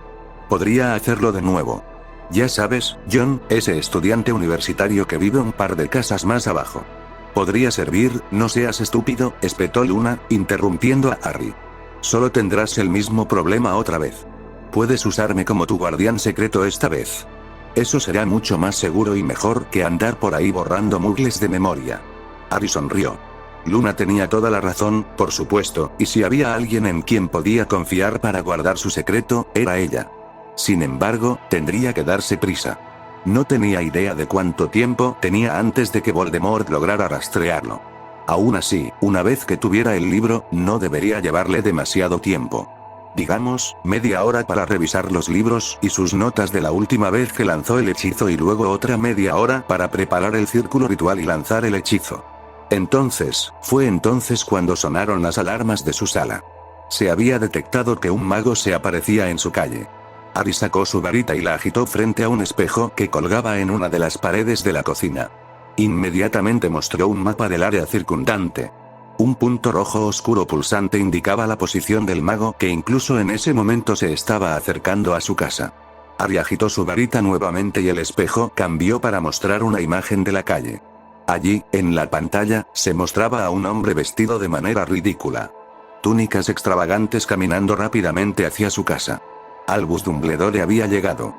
Podría hacerlo de nuevo. Ya sabes, John, ese estudiante universitario que vive un par de casas más abajo. Podría servir, no seas estúpido, espetó Luna, interrumpiendo a Harry. Solo tendrás el mismo problema otra vez. Puedes usarme como tu guardián secreto esta vez. Eso será mucho más seguro y mejor que andar por ahí borrando mugles de memoria. Harry sonrió. Luna tenía toda la razón, por supuesto, y si había alguien en quien podía confiar para guardar su secreto, era ella. Sin embargo, tendría que darse prisa. No tenía idea de cuánto tiempo tenía antes de que Voldemort lograra rastrearlo. Aún así, una vez que tuviera el libro, no debería llevarle demasiado tiempo. Digamos, media hora para revisar los libros y sus notas de la última vez que lanzó el hechizo y luego otra media hora para preparar el círculo ritual y lanzar el hechizo. Fue entonces cuando sonaron las alarmas de su sala. Se había detectado que un mago se aparecía en su calle. Harry sacó su varita y la agitó frente a un espejo que colgaba en una de las paredes de la cocina. Inmediatamente mostró un mapa del área circundante. Un punto rojo oscuro pulsante indicaba la posición del mago que incluso en ese momento se estaba acercando a su casa. Harry agitó su varita nuevamente y el espejo cambió para mostrar una imagen de la calle. Allí, en la pantalla, se mostraba a un hombre vestido de manera ridícula. Túnicas extravagantes caminando rápidamente hacia su casa. Albus Dumbledore había llegado.